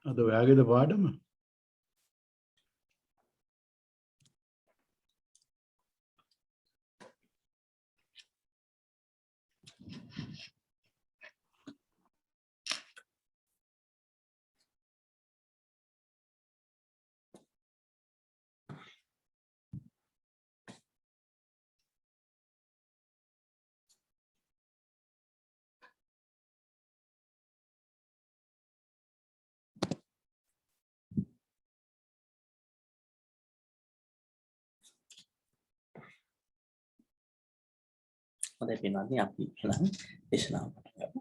අද ඔයාගේද පාඩම? හොඳයි පින්වත්නි අපි එහෙනම් දේශනාව පටන් ගමු.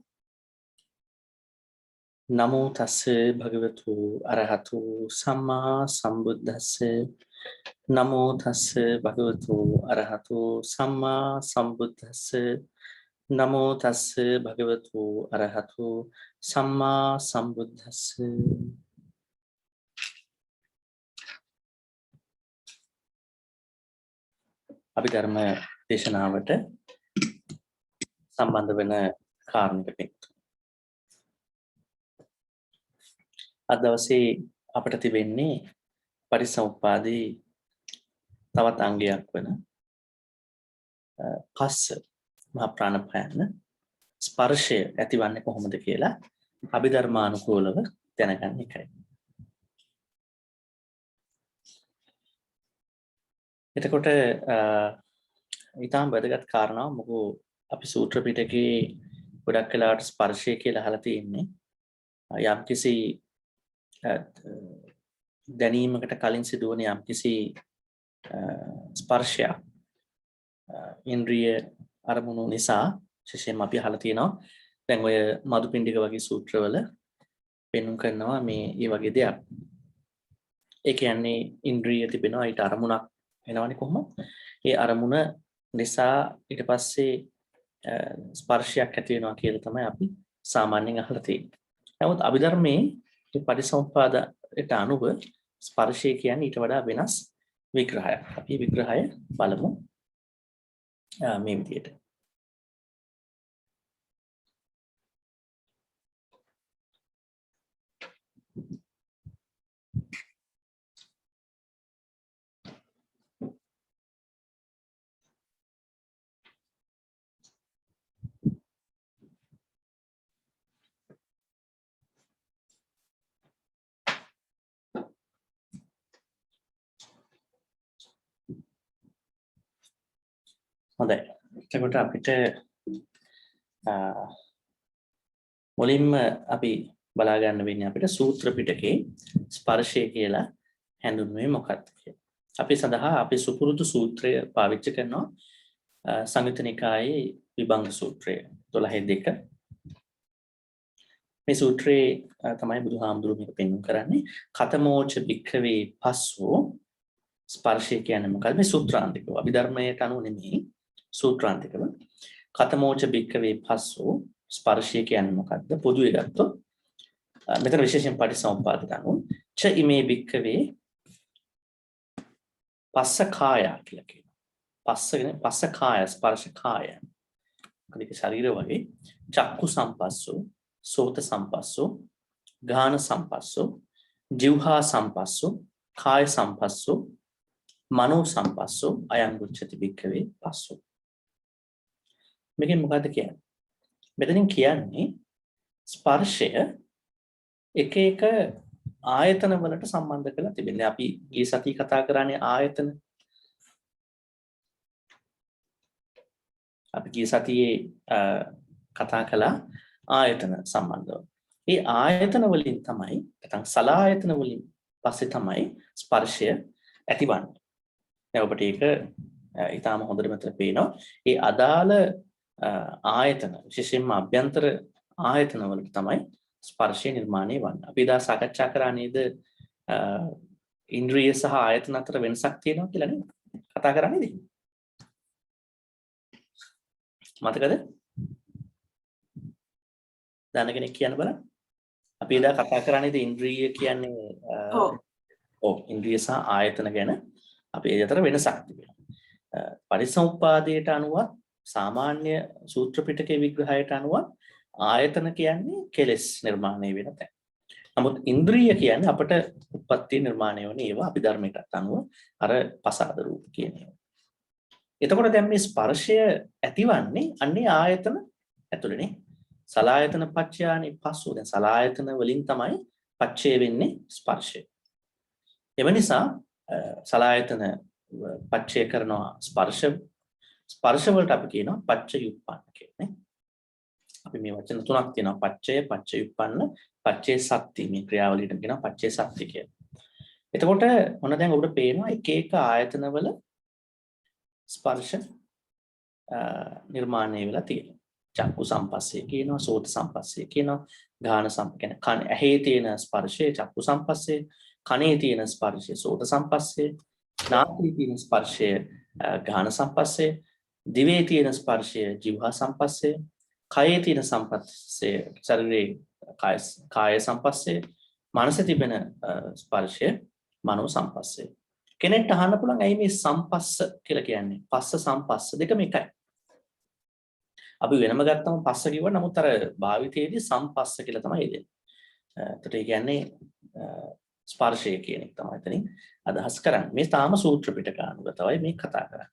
නමෝ තස්ස භගවතු අරහතු සම්මා සම්බුද්දස්ස නමෝ තස්ස භගවතු අරහතු සම්මා සම්බුද්දස්ස නමෝ තස්ස භගවතු අරහතු සම්මා සම්බුද්දස්ස අපි ධර්ම දේශනාවට සම්බන්ධ වෙන කාරණක පිට. අද දවසේ අපිට තිබෙන්නේ පරිසම්පාදී තවත් අංගයක් වෙන පස්ස මහා ප්‍රාණපයන ස්පර්ශය ඇතිවන්නේ කොහොමද කියලා අභිධර්මානුකූලව දැනගන්න එකයි. එතකොට ඊටම වැදගත් කාරණාව මොකෝ අපි සූත්‍ර පිටකේ ගොඩක් වෙලාවට ස්පර්ශය කියලා අහලා තියෙන්නේ යම්කිසි දැනීමකට කලින් සිදුවන යම්කිසි ස්පර්ශයක් ඉන්ද්‍රිය අරමුණු නිසා විශේෂයෙන්ම අපි අහලා තියෙනවා දැන් ඔය මදුපිණ්ඩික වගේ සූත්‍රවල පෙන්වුම් කරනවා මේ වගේ දෙයක්. ඒ කියන්නේ ඉන්ද්‍රිය තිබෙනවා ඊට අරමුණක් එනවනේ කොහොමද? ඒ අරමුණ නිසා ඊට පස්සේ ස්පර්ශයක් ඇති වෙනවා කියලා තමයි අපි සාමාන්‍යයෙන් අහලා තියෙන්නේ. නමුත් අභිධර්මයේ පරිසම්පාදයට අනුව ස්පර්ශය කියන්නේ ඊට වඩා වෙනස් විග්‍රහයක්. අපි විග්‍රහය බලමු මේ විදිහට. හොඳයි. එතකොට අපිට මුලින්ම අපි බලා ගන්න වෙන්නේ අපිට සූත්‍ර පිටකේ ස්පර්ශය කියලා හැඳින්වුවේ මොකක්ද කියලා. අපි සඳහා අපි සුපුරුදු සූත්‍රය පාවිච්චි කරනවා සංයුත්ත නිකායේ විභංග සූත්‍රය 12.2. මේ සූත්‍රයේ තමයි බුදුහාමුදුරුවෝ මේක පෙන්වන්න කරන්නේ. කතමෝච භික්ඛවේ පස්සෝ ස්පර්ශය කියන්නේ මොකක්ද? මේ සූත්‍රාන්තිකව අභිධර්මයට අනුව නෙමෙයි සූත්‍රාන්තිකව කතමෝච භික්ඛවේ පස්සෝ ස්පර්ශය කියන්නේ මොකක්ද? පොදුවේ ගත්තොත් මෙතන විශේෂයෙන් පටිසමුප්පාදයට අනුව ච ඉමේ භික්ඛවේ පස්ස කාය කියලා කියනවා. පස්ස කාය ස්පර්ශ කාය. මොකද ශරීර වගේ චක්කු සම්පස්සෝ, සෝත සම්පස්සෝ, ගාන සම්පස්සෝ, જીවහා සම්පස්සෝ, කාය සම්පස්සෝ, මනෝ සම්පස්සෝ අයං උච්චති භික්ඛවේ පස්සෝ. මේකෙන් මොකද්ද කියන්නේ? මෙතනින් කියන්නේ ස්පර්ශය එක එක ආයතන වලට සම්බන්ධ කරලා තිබෙනවා. අපි ගිය සතිය කතා කරන්නේ ආයතන. අපි ගිය සතියේ කතා කළා ආයතන සම්බන්ධව. මේ ආයතන වලින් තමයි නැත්නම් සලආයතන වලින් පස්සේ තමයි ස්පර්ශය ඇතිවන්නේ. දැන් ඔබට ඒක ඊටාම හොඳට මෙතන පේනවා. ඒ අදාළ ආයතන විශේෂයෙන්ම අභ්‍යන්තර ආයතන වලට තමයි ස්පර්ශය නිර්මාණය වන්නේ. අපි දා සාකච්ඡා කරා නේද ඉන්ද්‍රිය සහ ආයතන අතර වෙනසක් තියෙනවා කියලා නේද? කතා කරන්නේ නේද? මතකද? දැන කෙනෙක් කියන්න බලන්න. අපි එදා කතා කරා නේද ඉන්ද්‍රිය කියන්නේ ඉන්ද්‍රිය සහ ආයතන ගැන අපි ඒ අතර වෙනසක් තිබෙනවා. පරිසම්පාදයට අනුව සාමාන්‍ය සූත්‍ර පිටකේ විග්‍රහයට අනුව ආයතන කියන්නේ කෙලෙස් නිර්මාණය වෙන තැන. නමුත් ඉන්ද්‍රිය කියන්නේ අපට උප්පත්ති නිර්මාණය වෙන ඒවා අපි ධර්මයටත් අනුව අර පසාද රූප කියන ඒවා. එතකොට දැන් මේ ස්පර්ශය ඇතිවන්නේ අන්නේ ආයතන ඇතුළේනේ. සලායතන පච්චයානි පස්සෝ. දැන් සලායතන වලින් තමයි පච්චය වෙන්නේ ස්පර්ශය. එව නිසා සලායතන පච්චය කරනවා ස්පර්ශ වලට අපි කියනවා පච්චයුප්පන්න කියන්නේ. අපි මේ වචන තුනක් තියෙනවා පච්චය, පච්චයුප්පන්න, පච්චේ සත්‍ති. මේ ක්‍රියාවලියට කියනවා පච්චේ සත්‍ති කියලා. එතකොට මොන දැන් ඔබට පේනවා එක එක ආයතනවල ස්පර්ශ නිර්මාණය වෙලා තියෙනවා. චක්කු සම්පස්සේ කියනවා, සෝත සම්පස්සේ කියනවා, ගාහන කියන්නේ කන ඇහි තියෙන ස්පර්ශය චක්කු සම්පස්සේ, කනේ තියෙන ස්පර්ශය සෝත සම්පස්සේ, නාසයේ තියෙන ස්පර්ශය ගාහන සම්පස්සේ, දිවේ තියෙන ස්පර්ශය જીවහා සම්පස්සේ, කයේ තියෙන සම්පස්සේ ශරීරයේ කාය සම්පස්සේ, මනසේ තිබෙන ස්පර්ශය මනෝ සම්පස්සේ. කෙනෙක්ට අහන්න පුළුවන් ඇයි මේ සම්පස්ස කියලා කියන්නේ? පස්ස සම්පස්ස දෙකම එකයි. අපි වෙනම ගත්තම පස්ස කිව්වා නමුත් අර භාවිතයේදී සම්පස්ස කියලා තමයි දෙන්නේ. ඒකට ඒ කියන්නේ ස්පර්ශය කියන එක තමයි එතනින් අදහස් කරන්නේ. මේ තාම සූත්‍ර පිටකානුගතවයි මේ කතා කරන්නේ.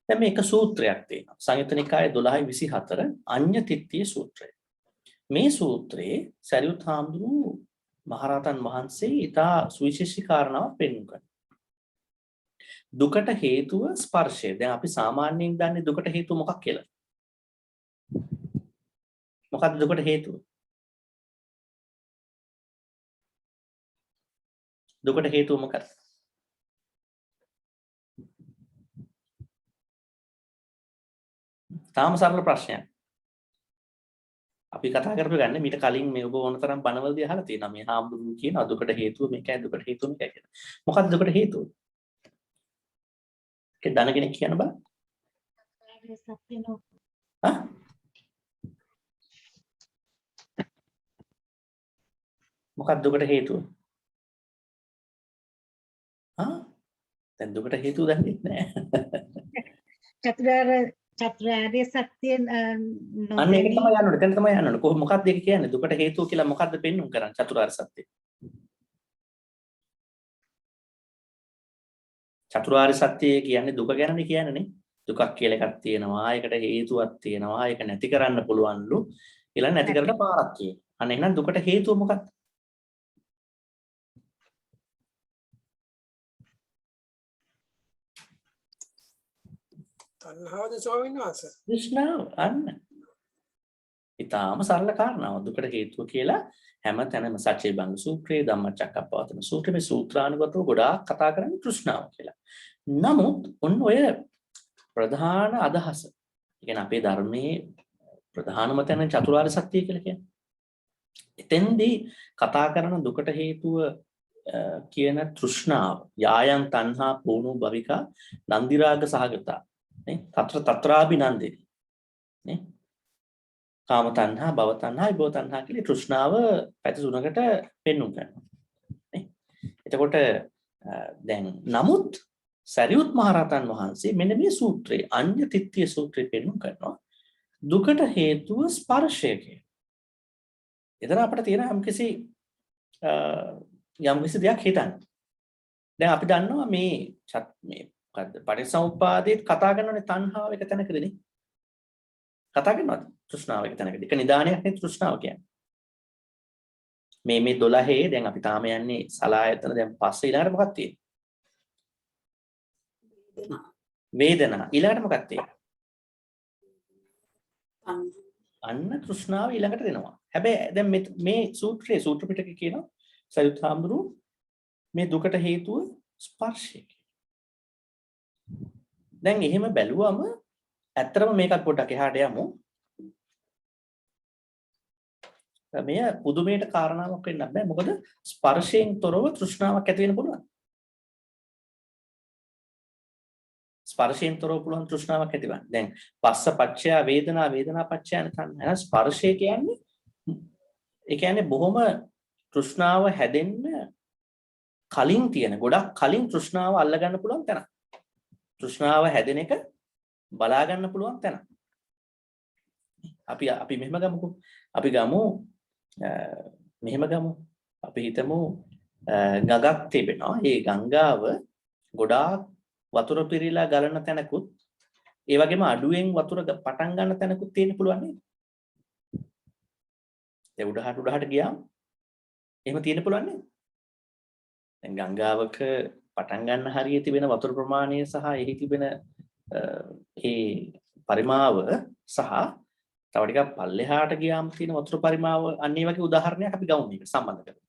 දැන් මේක සූත්‍රයක් තියෙනවා. සංයුත්ත නිකායේ 12:24 අඤ්ඤ තිට්ඨිය සූත්‍රය. මේ සූත්‍රයේ සරියුත් හාමුදුරුවෝ මහරහතන් වහන්සේ ඊටා සුවිශේෂී කාරණාවක් පෙන්වු කරනවා. දුකට හේතුව ස්පර්ශය. දැන් අපි සාමාන්‍යයෙන් දන්නේ දුකට හේතුව මොකක් කියලා? මොකක්ද දුකට හේතුව? දුකට හේතුව මොකක්ද? තාම සරල ප්‍රශ්නයක්. අපි කතා කරපු ගන්නේ මීට කලින් මේ ඔබ ඕන තරම් බණවලදී අහලා තියෙනවා. මේ හාමුදුරුවෝ කියන දුකට හේතුව මේකයි, දුකට හේතුව මේකයි කියලා. මොකක්ද දුකට හේතුව? දන කෙනෙක් කියන්න බෑ. මොකක්ද දුකට හේතුව? දැන් දුකට හේතුව දන්නේ නැහැ. චතුරාර්ය සත්‍යයෙන් අන්න ඒක තමයි යන්න ඕනේ. දැන් තමයි යන්න ඕනේ. කොහොම මොකක්ද ඒක කියන්නේ? දුකට හේතුව කියලා මොකක්ද පෙන්වුම් කරන්නේ චතුරාර්ය සත්‍ය? චතුරාර්ය සත්‍ය කියන්නේ දුක ගැනනේ කියන්නේ නේ. දුකක් කියලා එකක් තියෙනවා. ඒකට හේතුවක් තියෙනවා. ඒක නැති කරන්න පුළුවන්ලු. ඊළඟ නැති කරන පාරක් කියන. අන්න එහෙනම් දුකට හේතුව මොකක්ද? තණ්හාවද ස්වාමීන් වහන්සේ? තෘෂ්ණාව. අන්න. ඊටාම සරල කාරණාවක්. දුකට හේතුව කියලා හැම තැනම සච්චේබංග සූත්‍රයේ ධම්මචක්කප්පවත්තන සූත්‍රයේ සූත්‍රානුගතව ගොඩාක් කතා කරන්නේ තෘෂ්ණාව කියලා. නමුත් ඔන්න ඔය ප්‍රධාන අදහස. ඒ කියන්නේ අපේ ධර්මයේ ප්‍රධානම තැන චතුරාර්ය සත්‍ය කියලා කියන්නේ. එතෙන්දී කතා කරන දුකට හේතුව කියන තෘෂ්ණාව යායන් තණ්හා පූර්ණෝ භවිකා නන්දි රාග සහගතා නේ තත්‍රාභිනන්දේ නේ කාම තණ්හා භව තණ්හා විභව තණ්හා කියලා තෘෂ්ණාව පැති තුනකට පෙන්වුම් කරනවා නේ. එතකොට දැන් නමුත් සරියුත් මහරහතන් වහන්සේ මෙන්න මේ සූත්‍රයේ අඤ්ඤ තිට්ඨිය සූත්‍රයේ පෙන්වුම් කරනවා දුකට හේතුව ස්පර්ශය කියලා. එතන අපිට තියෙන යම්කිසි දෙයක් හිතන්න. දැන් අපි දන්නවා මේ මොකද්ද පටිච්චසමුප්පාදයේ කතා කරනනේ තණ්හාව එක තැනකදනේ. කතා කරනවාද? තෘෂ්ණාව එක තැනකදී. ඒක නිදානයක් නේ තෘෂ්ණාව කියන්නේ. මේ 12 දැන් අපි තාම යන්නේ සලායතන දැන් පස්සේ ඊළඟට මොකක්ද තියෙන්නේ? වේදනා. ඊළඟට මොකක්ද තියෙන්නේ? අන්න තෘෂ්ණාව ඊළඟට දෙනවා. හැබැයි දැන් මේ සූත්‍රයේ සූත්‍ර පිටකේ කියනවා සරියුත් හාමුදුරුවෝ මේ දුකට හේතුව ස්පර්ශය. දැන් එහෙම බැලුවම ඇත්තටම මේකත් පොඩ්ඩක් එහාට යමු. මෙය පුදුමයට කාරණාවක් වෙන්න බෑ. මොකද ස්පර්ශයෙන් තොරව තෘෂ්ණාවක් ඇති වෙන්න පුළුවන්. ස්පර්ශයෙන් තොරව පුළුවන් තෘෂ්ණාවක් ඇතිවන්න. දැන් පස්ස පච්චය වේදනා වේදනා පච්චය තණ්හා. ස්පර්ශය කියන්නේ ඒ කියන්නේ බොහොම තෘෂ්ණාව හැදෙන්න කලින් තියෙන ගොඩක් කලින් තෘෂ්ණාව අල්ල ගන්න පුළුවන් තැන. තෘෂ්ණාව හැදෙන එක බලා ගන්න පුළුවන් තැන. අපි මෙහෙම ගමුකෝ. අපි ගමු මෙහෙම ගමු. අපි හිතමු ගඟක් තිබෙනවා. ඒ ගංගාව ගොඩාක් වතුර පිරීලා ගලන තැනකුත් ඒ වගේම අඩුවෙන් වතුර පටන් ගන්න තැනකුත් තියෙන්න පුළුවන් නේද? ඒ උඩහට ගියාම එහෙම තියෙන්න පුළුවන් නේද? දැන් ගංගාවක පටන් ගන්න හරිය තිබෙන වතුර ප්‍රමාණය සහ එහි තිබෙන ඒ පරිමාව සහ තව ටිකක් පල්ලෙහාට ගියාම තියෙන වතුර පරිමාව අන්න ඒ වගේ උදාහරණයක් අපි ගමු මේක සම්බන්ධ කරලා.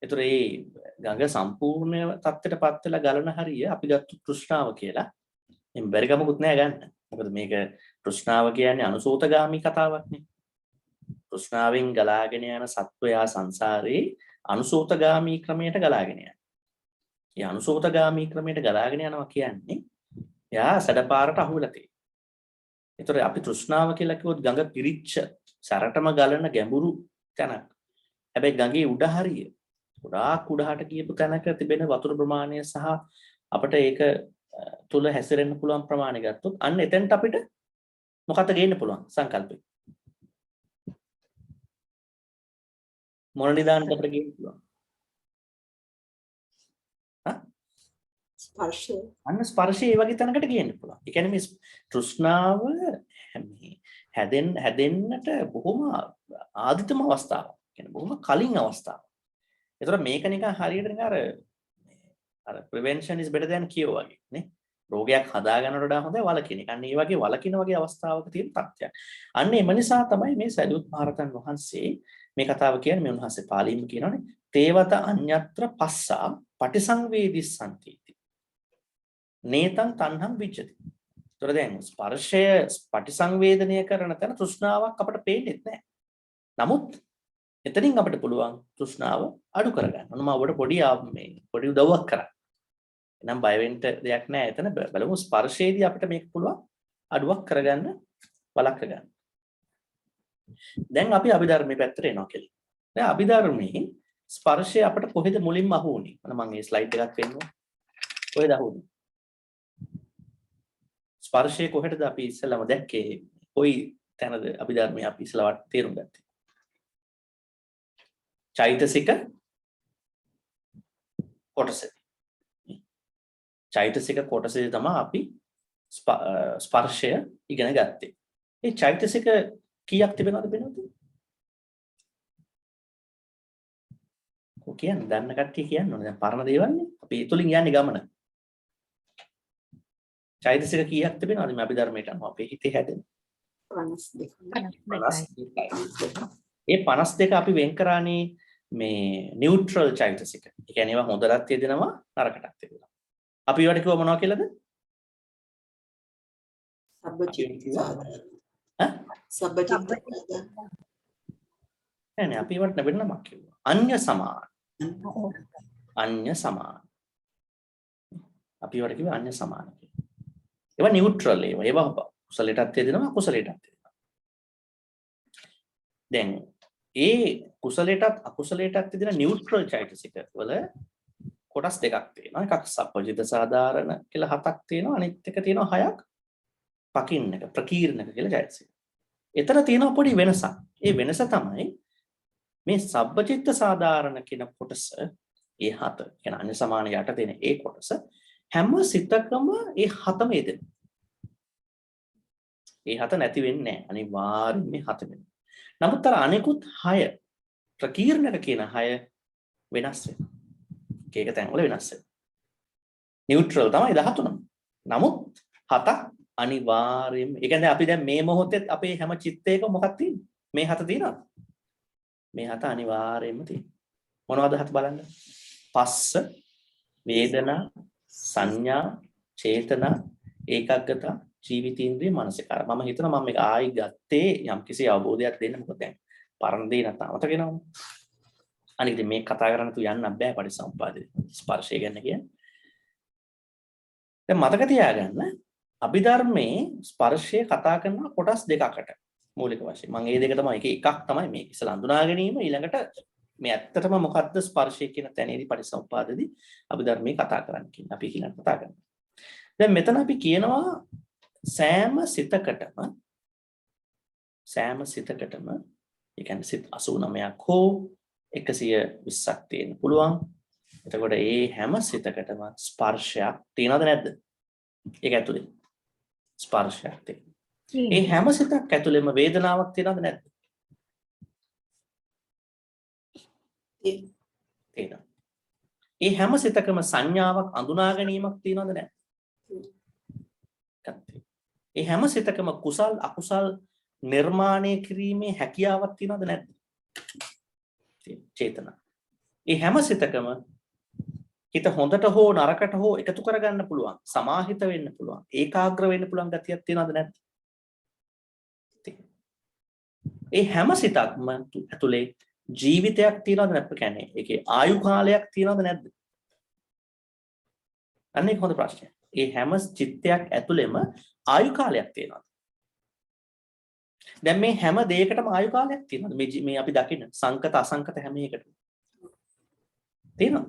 ඒතර මේ ගඟ සම්පූර්ණ තත්ත්වයටපත් වෙලා ගලන හරිය අපි ගත්ත තෘෂ්ණාව කියලා. එම් බැරි ගමකුත් නෑ ගන්න. මොකද මේක තෘෂ්ණාව කියන්නේ අනුසෝතගාමී කතාවක් නේ. තෘෂ්ණාවෙන් ගලාගෙන යන සත්වයා සංසාරේ අනුසෝතගාමී ක්‍රමයට ගලාගෙන යනවා. මේ අනුසෝතගාමී ක්‍රමයට ගලාගෙන යනවා කියන්නේ එයා සැඩපාරට අහු වෙලා තියෙනවා. ඒතර අපි තෘෂ්ණාව කියලා කිව්වොත් ගඟ පිරිච්ච සැරටම ගලන ගැඹුරු තැනක්. හැබැයි ගඟේ උඩ හරිය ගොඩාක් උඩහට ගියපු තැනක තිබෙන වතුර ප්‍රමාණය සහ අපිට ඒක තුල හැසිරෙන්න පුළුවන් ප්‍රමාණය ගත්තොත් අන්න එතෙන්ට අපිට මොකක්ද ගේන්න පුළුවන් සංකල්පේ. මොන නිදානකට අපිට ගේන්න පුළුවන්? ස්පර්ශය. අන්න ස්පර්ශය ඒ වගේ තැනකට ගේන්න පුළුවන්. ඒ කියන්නේ මේ තෘෂ්ණාව හැදෙන්නට බොහොම ආදිතම අවස්ථාවක්. කියන්නේ බොහොම කලින් අවස්ථාවක්. ඒතර මේක නිකන් හරියට නිකන් අර prevention is better than cure වගේ නේ. රෝගයක් හදා ගන්නට වඩා හොඳයි වළකින එක. අන්න ඒ වගේ වළකින වගේ අවස්ථාවක තියෙන තත්ත්වයක්. අන්න එම නිසා තමයි මේ සරියුත් මහරහතන් වහන්සේ මේ කතාව කියන්නේ මේ උන්වහන්සේ පාලියෙන් කියනවානේ තේවත අඤ්ඤත්‍ර පස්සා පටිසංවේදිස්සන්ති. නේතං තණ්හං විජ්ජති. ඒතර දැන් ස්පර්ශය පටිසංවේදනය කරන තැන තෘෂ්ණාවක් අපට පේන්නේ නැහැ. නමුත් එතනින් අපිට පුළුවන් තෘෂ්ණාව අඩු කරගන්න. මම ඔබට පොඩි උදව්වක් කරා. එනම් බය වෙන්න දෙයක් නැහැ. එතන බලමු ස්පර්ශයේදී අපිට මේක පුළුවන් අඩුවක් කරගන්න වළක්ව ගන්න. දැන් අපි අභිධර්මයේ පැත්තට එනවා කියලා. දැන් අභිධර්මයේ ස්පර්ශය අපිට කොහෙද මුලින්ම අහු වුනේ? මම මේ ස්ලයිඩ් එකක් පෙන්නනවා. කොහෙද අහු වුනේ? ස්පර්ශය කොහෙටද අපි ඉස්සෙල්ලාම දැක්කේ? කොයි තැනද අභිධර්මයේ අපි ඉස්සෙල්ලාට තේරුම් ගත්තේ? චෛතසික කොටසදී. චෛතසික කොටසදී තමයි අපි ස්පර්ශය ඉගෙන ගත්තේ. මේ චෛතසික කීයක් තිබෙනවද බෙනවද? කියන්නේ දන්න කට්ටිය කියන්න ඕනේ. දැන් පරණ දේවල් නේ. අපි ඒ තුලින් යන්නේ ගමන. චෛතසික කීයක් තිබෙනවද මේ අභිධර්මයට අනුව අපේ හිතේ හැදෙන? 52. ඒ 52 අපි වෙන් කරානේ මේ නියුට්‍රල් චෛතසික. ඒ කියන්නේ ඒවා හොඳටත් යෙදෙනවා නරකටත් යෙදෙනවා. අපි ඒවට කිව්ව මොනවා කියලාද? සබ්බචිත්ත. නෑ අපි ඒවට වෙන නමක් කිව්වා. අඤ්ඤ සමාන. අඤ්ඤ සමාන. අපි ඒවට කිව්ව අඤ්ඤ සමාන කියලා. ඒවා නියුට්‍රල් ඒවා. ඒවා කුසලයටත් යෙදෙනවා අකුසලයටත් යෙදෙනවා. දැන් ඒ කුසලයටත් අකුසලයටත් යෙදෙන නියුට්‍රල් චෛතසික වල කොටස් දෙකක් තියෙනවා. එකක් සප්පජිත සාධාරණ කියලා 7ක් තියෙනවා. අනිත් එක තියෙනවා 6ක් පකින්නක ප්‍රකීර්ණක කියලා චෛතසික. එතන තියෙනවා පොඩි වෙනසක්. ඒ වෙනස තමයි මේ සබ්බචිත්ත සාධාරණ කියන කොටස ඒ 7 කියන අන්‍ය සමාන යට තියෙන ඒ කොටස හැම සිතකම ඒ 7ම යෙදෙනවා. ඒ 7 නැති වෙන්නේ නැහැ. අනිවාර්යයෙන් මේ 7 වෙනවා. නමුත් අර අනෙකුත් 6 ප්‍රකීර්ණක කියන 6 වෙනස් වෙනවා. එක තැන්වල වෙනස් වෙනවා. නියුට්‍රල් තමයි 13ම. නමුත් 7ක් අනිවාර්යයෙන්ම ඒ කියන්නේ අපි දැන් මේ මොහොතේ අපේ හැම චිත්තයකම මොකක්ද තියෙන්නේ? මේ 7 තියෙනවද? මේ 7 අනිවාර්යයෙන්ම තියෙනවා. මොනවද 7 බලන්න? පස්ස, වේදනා, සංඥා, චේතනා, ඒකග්ගතා, ජීවිතේන්ද්‍රිය, මානසිකාර. මම හිතනවා මම මේක ආයි ගත්තේ යම්කිසි අවබෝධයක් දෙන්න. මොකද දැන් පරණ දේ නැත්නම් අමතක වෙනවනේ. අනිත් මේ කතා කරන්න තු යන්න බෑ පරිසම්පාදේ ස්පර්ශය ගැන කියන්නේ. දැන් මතක තියාගන්න අභිධර්මයේ ස්පර්ශය කතා කරන කොටස් දෙකකට මූලික වශයෙන්. මම මේ දෙක තමයි එකක් තමයි මේ ඉස්සලා හඳුනා ගැනීම ඊළඟට මේ ඇත්තටම මොකද්ද ස්පර්ශය කියන තැනේදී පරිසම්පාදේදී අභිධර්මයේ කතා කරන්න කියන්නේ. අපි ඊළඟ කතා කරනවා. දැන් මෙතන අපි කියනවා සෑම සිතකටම ඒ කියන්නේ සිත 89ක් හෝ 120ක් තියෙන්න පුළුවන්. එතකොට ඒ හැම සිතකටම ස්පර්ශයක් තියනවද නැද්ද? ඒක ඇතුලේ ස්පර්ශයක් තියෙනවා. ඒ හැම සිතක් ඇතුලේම වේදනාවක් තියනවද නැද්ද? තියෙනවා. ඒ හැම සිතකම සංඥාවක් අඳුනා ගැනීමක් තියනවද නැද්ද? ඒ හැම සිතකම කුසල් අකුසල් නිර්මාණය කිරීමේ හැකියාවක් තියනවද නැද්ද? චේතනා. ඒ හැම සිතකම හිත හොඳට හෝ නරකට හෝ එකතු කරගන්න පුළුවන්, සමාහිත වෙන්න පුළුවන්, ඒකාග්‍ර වෙන්න පුළුවන් ගතියක් තියනවද නැද්ද? ඒ හැම සිතක්ම ඇතුලේ ජීවිතයක් තියනවද නැත්නම් කියන්නේ ඒකේ ආයු කාලයක් තියනවද නැද්ද? අන්න ඒක හොඳ ප්‍රශ්නයක්. ඒ හැම චිත්තයක් ඇතුලෙම ආයු කාලයක් තියෙනවා. දැන් මේ හැම දෙයකටම ආයු කාලයක් තියෙනවා. මේ අපි දකින සංකත අසංකත හැම එකටම තියෙනවා.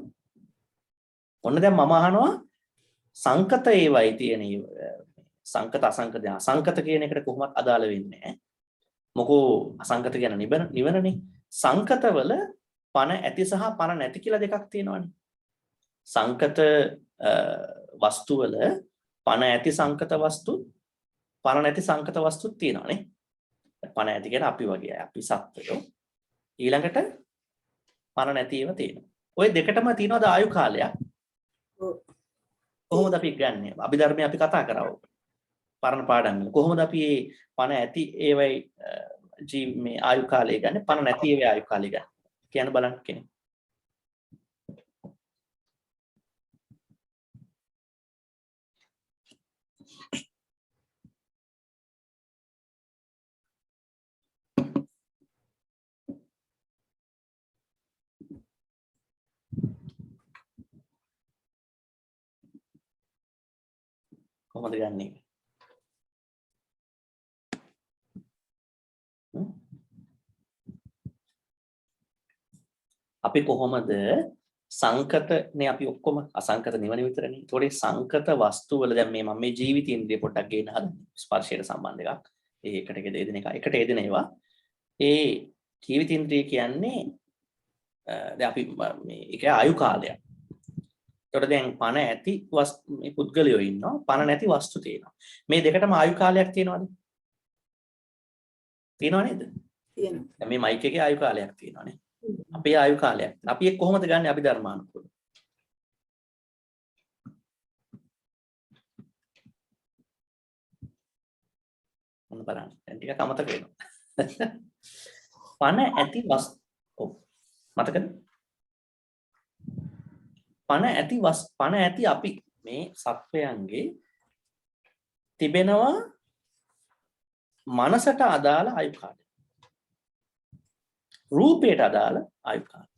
ඔන්න දැන් මම අහනවා සංකත ඒවයි තියෙන සංකත අසංකත කියන එකට කොහොමවත් අදාළ වෙන්නේ නැහැ. මොකෝ අසංකත කියන නිවනනේ. සංකතවල පණ ඇති සහ පණ නැති කියලා දෙකක් තියෙනවානේ. සංකත වස්තු වල පණ ඇති සංකත වස්තු පණ නැති සංකත වස්තුත් තියෙනවානේ. පණ ඇති කියන්නේ අපි වගේ අපි සත්වයෝ. ඊළඟට පණ නැති ඒවා තියෙනවා. ওই දෙකටම තියෙනවද ආයු කාලයක්? කොහොමද අපි ගන්නෙ? අභිධර්මයේ අපි කතා කරා. පරණ පාඩම් වල කොහොමද අපි මේ පණ ඇති ඒවයි මේ ආයු කාලය ගන්න, පණ නැති ඒවයි ආයු කාලය ගන්න කියන බලන්න කෙනෙක්. කොහොමද ගන්නෙ? අපි කොහොමද සංකතනේ අපි ඔක්කොම අසංකත නිවන විතරනේ. ඒතකොට සංකත වස්තු වල දැන් මේ මම මේ ජීවිතින්ද්‍රිය පොඩ්ඩක් ගේන්න හදන්නේ. ස්පර්ශයට සම්බන්ධ එකක්. ඒකට යෙදෙන එක. එකට යෙදෙන ඒවා. ඒ ජීවිතින්ද්‍රිය කියන්නේ දැන් අපි මේ ඒක ආයු කාලයක්. ඒතකොට දැන් පණ ඇති මේ පුද්ගලයෝ ඉන්නවා, පණ නැති වස්තු තියෙනවා. මේ දෙකටම ආයු කාලයක් තියෙනවද? තියෙනව නේද? තියෙනවා. දැන් මේ මයික් එකේ ආයු කාලයක් තියෙනවානේ. අපේ ආයු කාලයක්. අපි ඒක කොහොමද ගන්නෙ අභිධර්මානුකූලව? මොන බලන්න. දැන් ටිකක් අමතක වෙනවා. පණ ඇති වස්තු. ඔව්. මතකද? පණ ඇති අපි මේ සත්වයන්ගේ තිබෙනවා මනසට අදාළ ආයු කාලය. රූපයට අදාළ ආයු කාලය.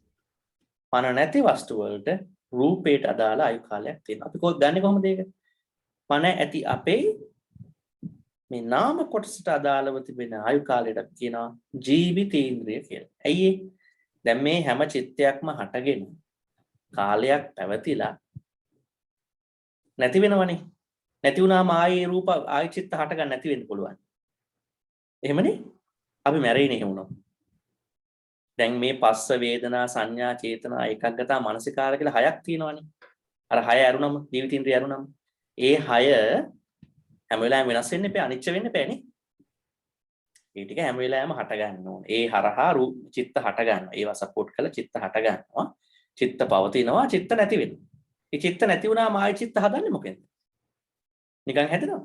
පණ නැති වස්තු වලට රූපයට අදාළ ආයු කාලයක් තියෙනවා. අපි ගන්නේ කොහොමද ඒක? පණ ඇති අපේ මේ නාම කොටසට අදාළව තිබෙන ආයු කාලයට අපි කියනවා ජීවිතේන්ද්‍රය කියලා. ඇයි ඒ? දැන් මේ හැම චිත්තයක්ම හටගෙන කාලයක් පැවතිලා නැති වෙනවනේ. නැති වුණාම ආයේ රූප ආයි චිත්ත හට ගන්න නැති වෙන්න පුළුවන්. එහෙමනේ? අපි මැරෙන්නේ එහෙම වුණොත්. දැන් මේ පස්ස වේදනා සංඥා චේතනා ඒකග්ගතා මානසිකාර කියලා හයක් තියෙනවනේ. අර හය ඇරුණම ජීවිතින්ද්‍රිය ඇරුණම ඒ හය හැම වෙලාවෙම වෙනස් වෙන්න එපා, අනිච්ච වෙන්න එපානේ. ඒ ටික හැම වෙලාවෙම හට ගන්න ඕනේ. ඒ හරහා චිත්ත හට ගන්නවා. ඒවා සපෝට් කරලා චිත්ත හට ගන්නවා. චිත්ත පවතිනවා, චිත්ත නැති වෙනවා. මේ චිත්ත නැති වුණාම ආයි චිත්ත හදන්නේ මොකෙන්ද? නිකන් හැදෙනවා.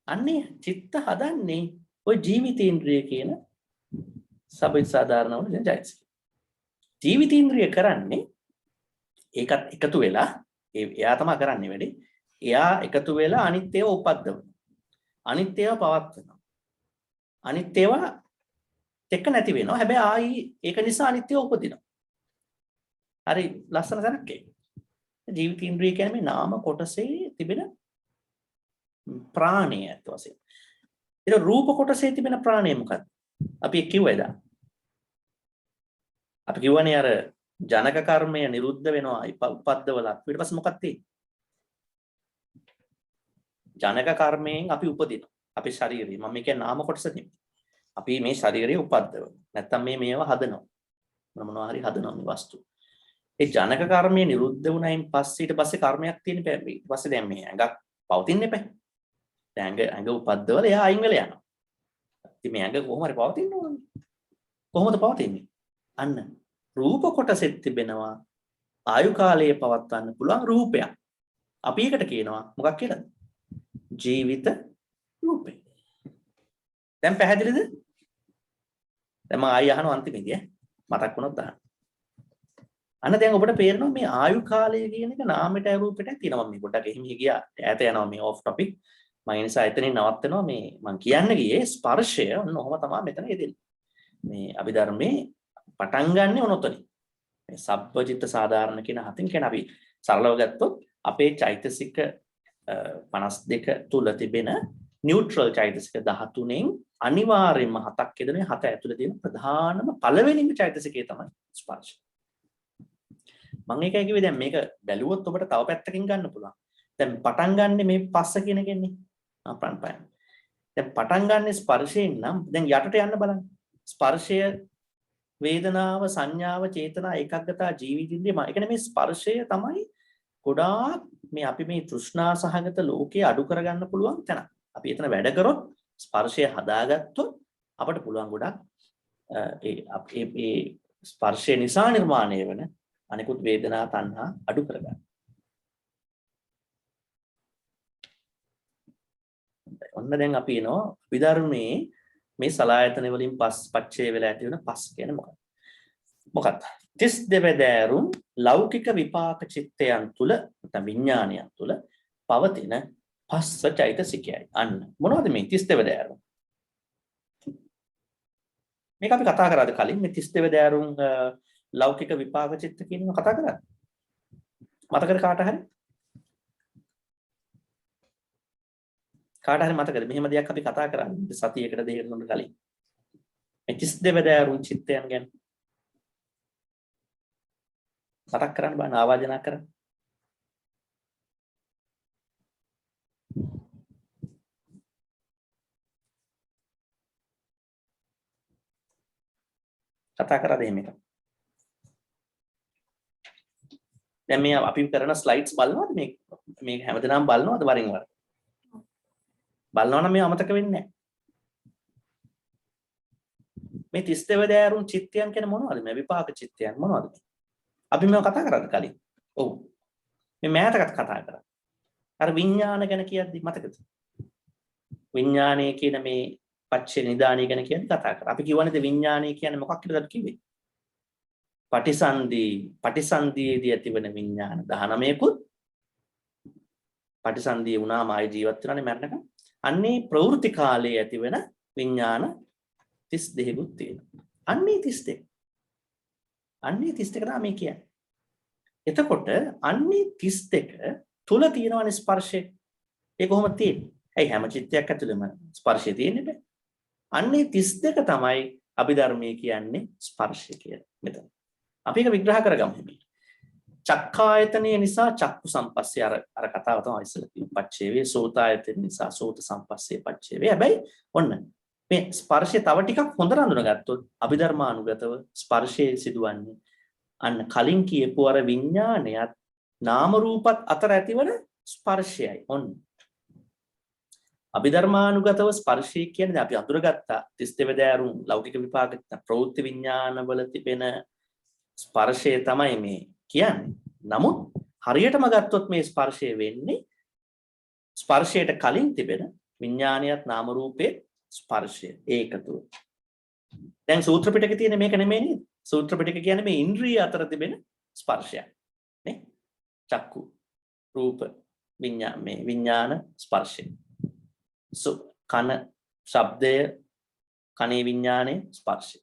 අන්නේ චිත්ත හදන්නේ ওই ජීවිතේන්ද්‍රිය කියන සබ්බ සාධාරණවල ජයසික. ජීවිතේන්ද්‍රිය කරන්නේ ඒකත් එකතු වෙලා එයා තමයි කරන්නේ වැඩි. එයා එකතු වෙලා අනිත් ඒවා උපද්දවනවා. අනිත් ඒවා පවත්වනවා. අනිත් ඒවා එක නැති වෙනවා. හැබැයි ආයි ඒක නිසා අනිත් ඒවා උපදිනවා. හරි ලස්සන තැනක් ඒක. ජීවිතේන්ද්‍රිය කියන්නේ මේ නාම කොටසේ තිබෙන ප්‍රාණය ඇත්ත වශයෙන්. ඒක රූප කොටසේ තිබෙන ප්‍රාණය මොකක්ද? අපි කිව්වද? අපි කිව්වනේ අර ජනක කර්මය නිරුද්ධ වෙනවා උපද්දවලා. ඊට පස්සේ මොකක්ද තියෙන්නේ? ජනක කර්මයෙන් අපි උපදිනවා. අපේ ශරීරය. මම කියන්නේ නාම කොටස නෙමෙයි. අපි මේ ශරීරය උපද්දවනවා. නැත්තම් මේවා හදනවා. මොනවා හරි හදනවා මේ වස්තු. ඒ ජනක කර්මය නිරුද්ධ වුණයින් පස්සේ ඊට පස්සේ කර්මයක් තියෙන බෑ. ඊට පස්සේ දැන් මේ ඇඟක් පවතින්නේ නැහැ. දැන් ඇඟ උපද්දවල එයා අයින් වෙලා යනවා. ඉතින් මේ ඇඟ කොහොම හරි පවතින්න ඕනේ. කොහොමද පවතින්නේ? අන්න රූප කොටසෙත් තිබෙනවා ආයු කාලයේ පවත්වන්න පුළුවන් රූපයක්. අපි ඒකට කියනවා මොකක් කියලාද? ජීවිත රූපය. දැන් පැහැදිලිද? දැන් මම ආයෙ අහනවා අන්තිමේදී මතක් වුණොත් අහන්න. අන්න දැන් ඔබට පේනවා මේ ආයු කාලය කියන එක නාමයට රූපයට තියෙනවා. මේ පොඩ්ඩක් එහෙම ගියා. ඈත යනවා මේ ඔෆ් ටොපික්. මම ඒ නිසා එතනින් නවත්තනවා. මේ මම කියන්න ගියේ ස්පර්ශය ඔන්න ඔහම තමයි මෙතන යෙදෙන්නේ. මේ අභිධර්මයේ පටන් ගන්නෙ ඔනොතනින්. මේ සබ්බජිත සාධාරණ කියන හතින් කියන අපි සරලව ගත්තොත් අපේ චෛතසික 52 තුල තිබෙන නියුට්‍රල් චෛතසික 13න් අනිවාර්යයෙන්ම 7ක් යෙදෙන 7 ඇතුළේ තියෙන ප්‍රධානම පළවෙනිම චෛතසිකය තමයි ස්පර්ශ. මම ඒකයි කිව්වේ දැන් මේක බැලුවොත් ඔබට තව පැත්තකින් ගන්න පුළුවන්. දැන් පටන් ගන්නෙ මේ පස්ස කියන එකනේ. ප්‍රාණපයන. දැන් පටන් ගන්නෙ ස්පර්ශයෙන් නම් දැන් යටට යන්න බලන්න. ස්පර්ශය වේදනාව සංඥාව චේතනා ඒකග්ගතා ජීවිතින්දී ඒ කියන්නේ මේ ස්පර්ශය තමයි ගොඩාක් මේ අපි මේ තෘෂ්ණා සහගත ලෝකයේ අඩු කරගන්න පුළුවන් තැන. අපි එතන වැඩ කරොත් ස්පර්ශය හදාගත්තොත් අපට පුළුවන් ගොඩක් ඒ ස්පර්ශය නිසා නිර්මාණය වෙන අනිකුත් වේදනා තණ්හා අඩු කරගන්න. ඔන්න දැන් අපි එනවා අභිධර්මයේ මේ සලායතන වලින් පස්සේ වෙලා ඇති වෙන පස් කියන්නේ මොකක්ද? මොකක්ද? 32 වැදෑරුම් ලෞකික විපාක චිත්තයන් තුල නැත්නම් විඥානයන් තුල පවතින පස්ස චෛතසිකයයි. අන්න මොනවද මේ 32 වැදෑරුම්? මේක අපි කතා කරාද කලින් මේ 32 වැදෑරුම් ලෞකික විපාක චිත්ත කියන එක කතා කරා. මතකද කාට හරි? කාට හරි මතකද මෙහෙම දෙයක් අපි කතා කරන්නේ සතියකට දෙකකට කලින්. මේ 32 වැදෑරුම් චිත්තයන් ගැන මතක් කරන්න බෑ ආවාදනා කරන්න. කතා කරලා දෙන්න එක. දැන් මේ අපි කරන ස්ලයිඩ්ස් බලනවද මේ හැමදේම බලනවද වරින් වර? බලනවා නම් මේ අමතක වෙන්නේ නැහැ. මේ 32 වැදෑරුම් චිත්තයන් කියන්නේ මොනවද? මේ විපාක චිත්තයන් මොනවද? අපි මේව කතා කරාද කලින්? ඔව්. මේ මෑතකට කතා කරා. අර විඥාන ගැන කියද්දි මතකද? විඥානය කියන මේ පච්චේ නිදානිය ගැන කියන්නේ කතා කරා. අපි කියවනේ විඥානය කියන්නේ මොකක් කියලාද කිව්වේ? පටිසන්ධියේදී ඇතිවන විඥාන 19කුත් පටිසන්ධිය වුණාම ආයි ජීවත් වෙනවානේ මරණකම්. අන්නේ ප්‍රවෘත්ති කාලයේ ඇතිවන විඥාන 32කුත් තියෙනවා. අන්නේ 32. අන්නේ 32 තමයි කියන්නේ. එතකොට අන්නේ 32 තුල තියෙනවනේ ස්පර්ශය. ඒක කොහොමද තියෙන්නේ? ඇයි හැම චිත්තයක් ඇතුළෙම ස්පර්ශය තියෙන්නේ බෑ. අන්නේ 32 තමයි අභිධර්මයේ කියන්නේ ස්පර්ශය කියලා. මෙතන. අපි ඒක විග්‍රහ කරගමු. චක්ඛායතනය නිසා චක්කු සම්පස්සේ අර කතාව තමයි ඉස්සෙල්ලා තියෙන්නේ. පච්චේ වේ සෝතායතන නිසා සෝත සම්පස්සේ පච්චේ වේ. හැබැයි ඔන්න මේ ස්පර්ශය තව ටිකක් හොඳට අඳුනගත්තොත් අභිධර්මානුගතව ස්පර්ශයේ සිදුවන්නේ අන්න කලින් කියපු අර විඥානයත් නාම රූපත් අතර ඇතිවන ස්පර්ශයයි. ඔන්න අභිධර්මානුගතව ස්පර්ශය කියන්නේ අපි අඳුරගත්තා 32 වැදෑරුම් ලෞකික විපාක ප්‍රවෘත්ති විඥානවල තිබෙන ස්පර්ශය තමයි මේ කියන්නේ. නමුත් හරියටම ගත්තොත් මේ ස්පර්ශය වෙන්නේ ස්පර්ශයට කලින් තිබෙන විඥානියත් නාම රූපේ ස්පර්ශය ඒකතුව. දැන් සූත්‍ර පිටකේ තියෙන මේක නෙමෙයි නේද? සූත්‍ර පිටක කියන්නේ මේ ඉන්ද්‍රිය අතර තිබෙන ස්පර්ශයක්. නේ? චක්කු, රූප, විඥාන ස්පර්ශය. කන ශබ්දය කනේ විඥානයේ ස්පර්ශය.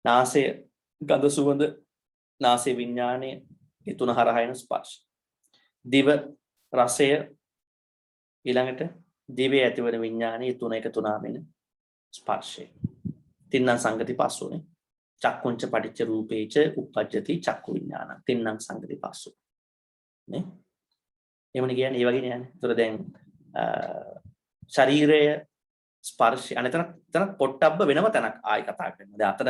නාසය ගඳ සුවඳ නාසයේ විඥානයේ ඒ තුන හරහා එන ස්පර්ශය. දිව රසය ඊළඟට දිවේ ඇතිවන විඥානයේ තුන එකතු නාමෙන ස්පර්ශය. තින්නම් සංගති පස්සෝනේ. චක්කුංච පටිච්ච රූපේච උප්පජ්ජති චක්කු විඥාන. තින්නම් සංගති පස්සෝ. නේ? එමුනේ කියන්නේ ඒ වගේ නෑනේ. ඒතර දැන් ශරීරය ස්පර්ශය අනතන තන පොට්ටබ්බ වෙනම තැනක් ආයි කතා කරනවා. දැන් අතන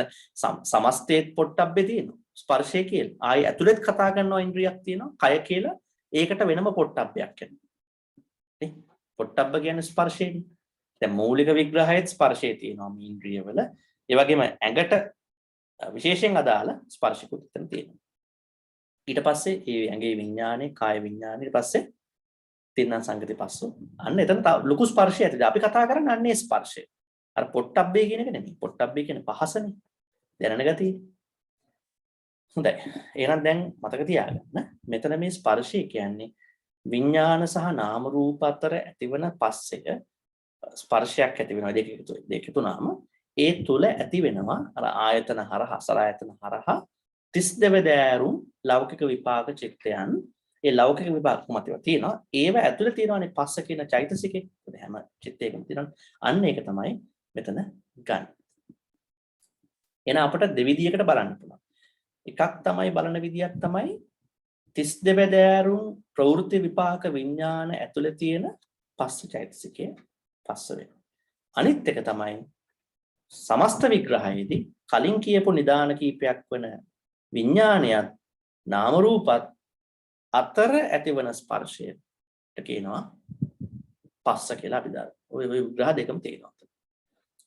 සමස්තේත් පොට්ටබ්බේ තියෙනවා. ස්පර්ශය කියලා. ආයි ඇතුළෙත් කතා කරනවා ඉන්ද්‍රියක් තියෙනවා. කය කියලා ඒකට වෙනම පොට්ටබ්බයක් එනවා. නේ? පොට්ටබ්බ කියන්නේ ස්පර්ශයනේ. දැන් මූලික විග්‍රහයේත් ස්පර්ශය තියෙනවා මේ ඉන්ද්‍රියවල. ඒ වගේම ඇඟට විශේෂයෙන් අදාළ ස්පර්ශිකුත් එතන තියෙනවා. ඊට පස්සේ ඒ ඇඟේ විඥානේ, කාය විඥානේ ඊට පස්සේ තින්න සංගති පස්සෝ. අන්න එතන ලොකු ස්පර්ශය ඇතිද. අපි කතා කරන්නේ අන්නේ ස්පර්ශය. අර පොට්ටබ්බේ කියන එක නෙමෙයි. පොට්ටබ්බේ කියන්නේ පහසනේ. දැනන ගතිය. හොඳයි. එහෙනම් දැන් මතක තියාගන්න. මෙතන මේ ස්පර්ශය කියන්නේ විඥාන සහ නාම රූප අතර ඇතිවන පස්සය ස්පර්ශයක් ඇති වෙනවා. දෙක තුනම ඒ තුල ඇති වෙනවා අර ආයතන හරහා සලආයතන හරහා 32 දෑරුම් ලෞකික විපාක චිත්තයන්. ඒ ලෞකික විපාක මතව තියෙනවා. ඒව ඇතුලේ තියෙනවානේ පස්ස කියන චෛතසිකේ. හැම චිත්තයකම තියෙනවා. අන්න ඒක තමයි මෙතන ගන්න. එන අපිට දෙවිදියකට බලන්න පුළුවන්. එකක් තමයි බලන විදියක් තමයි 32 දෑරුම් ප්‍රවෘත්ති විපාක විඥාන ඇතුලේ තියෙන පස්ස චෛතසිකේ පස්ස වෙනවා. අනිත් එක තමයි සමස්ත විග්‍රහයේදී කලින් කියපු නිදාන කීපයක් වන විඥානයත් නාම රූපත් අතර ඇතිවන ස්පර්ශයට කියනවා පස්ස කියලා අපි දාන. ඔය විග්‍රහ දෙකම තියෙනවා.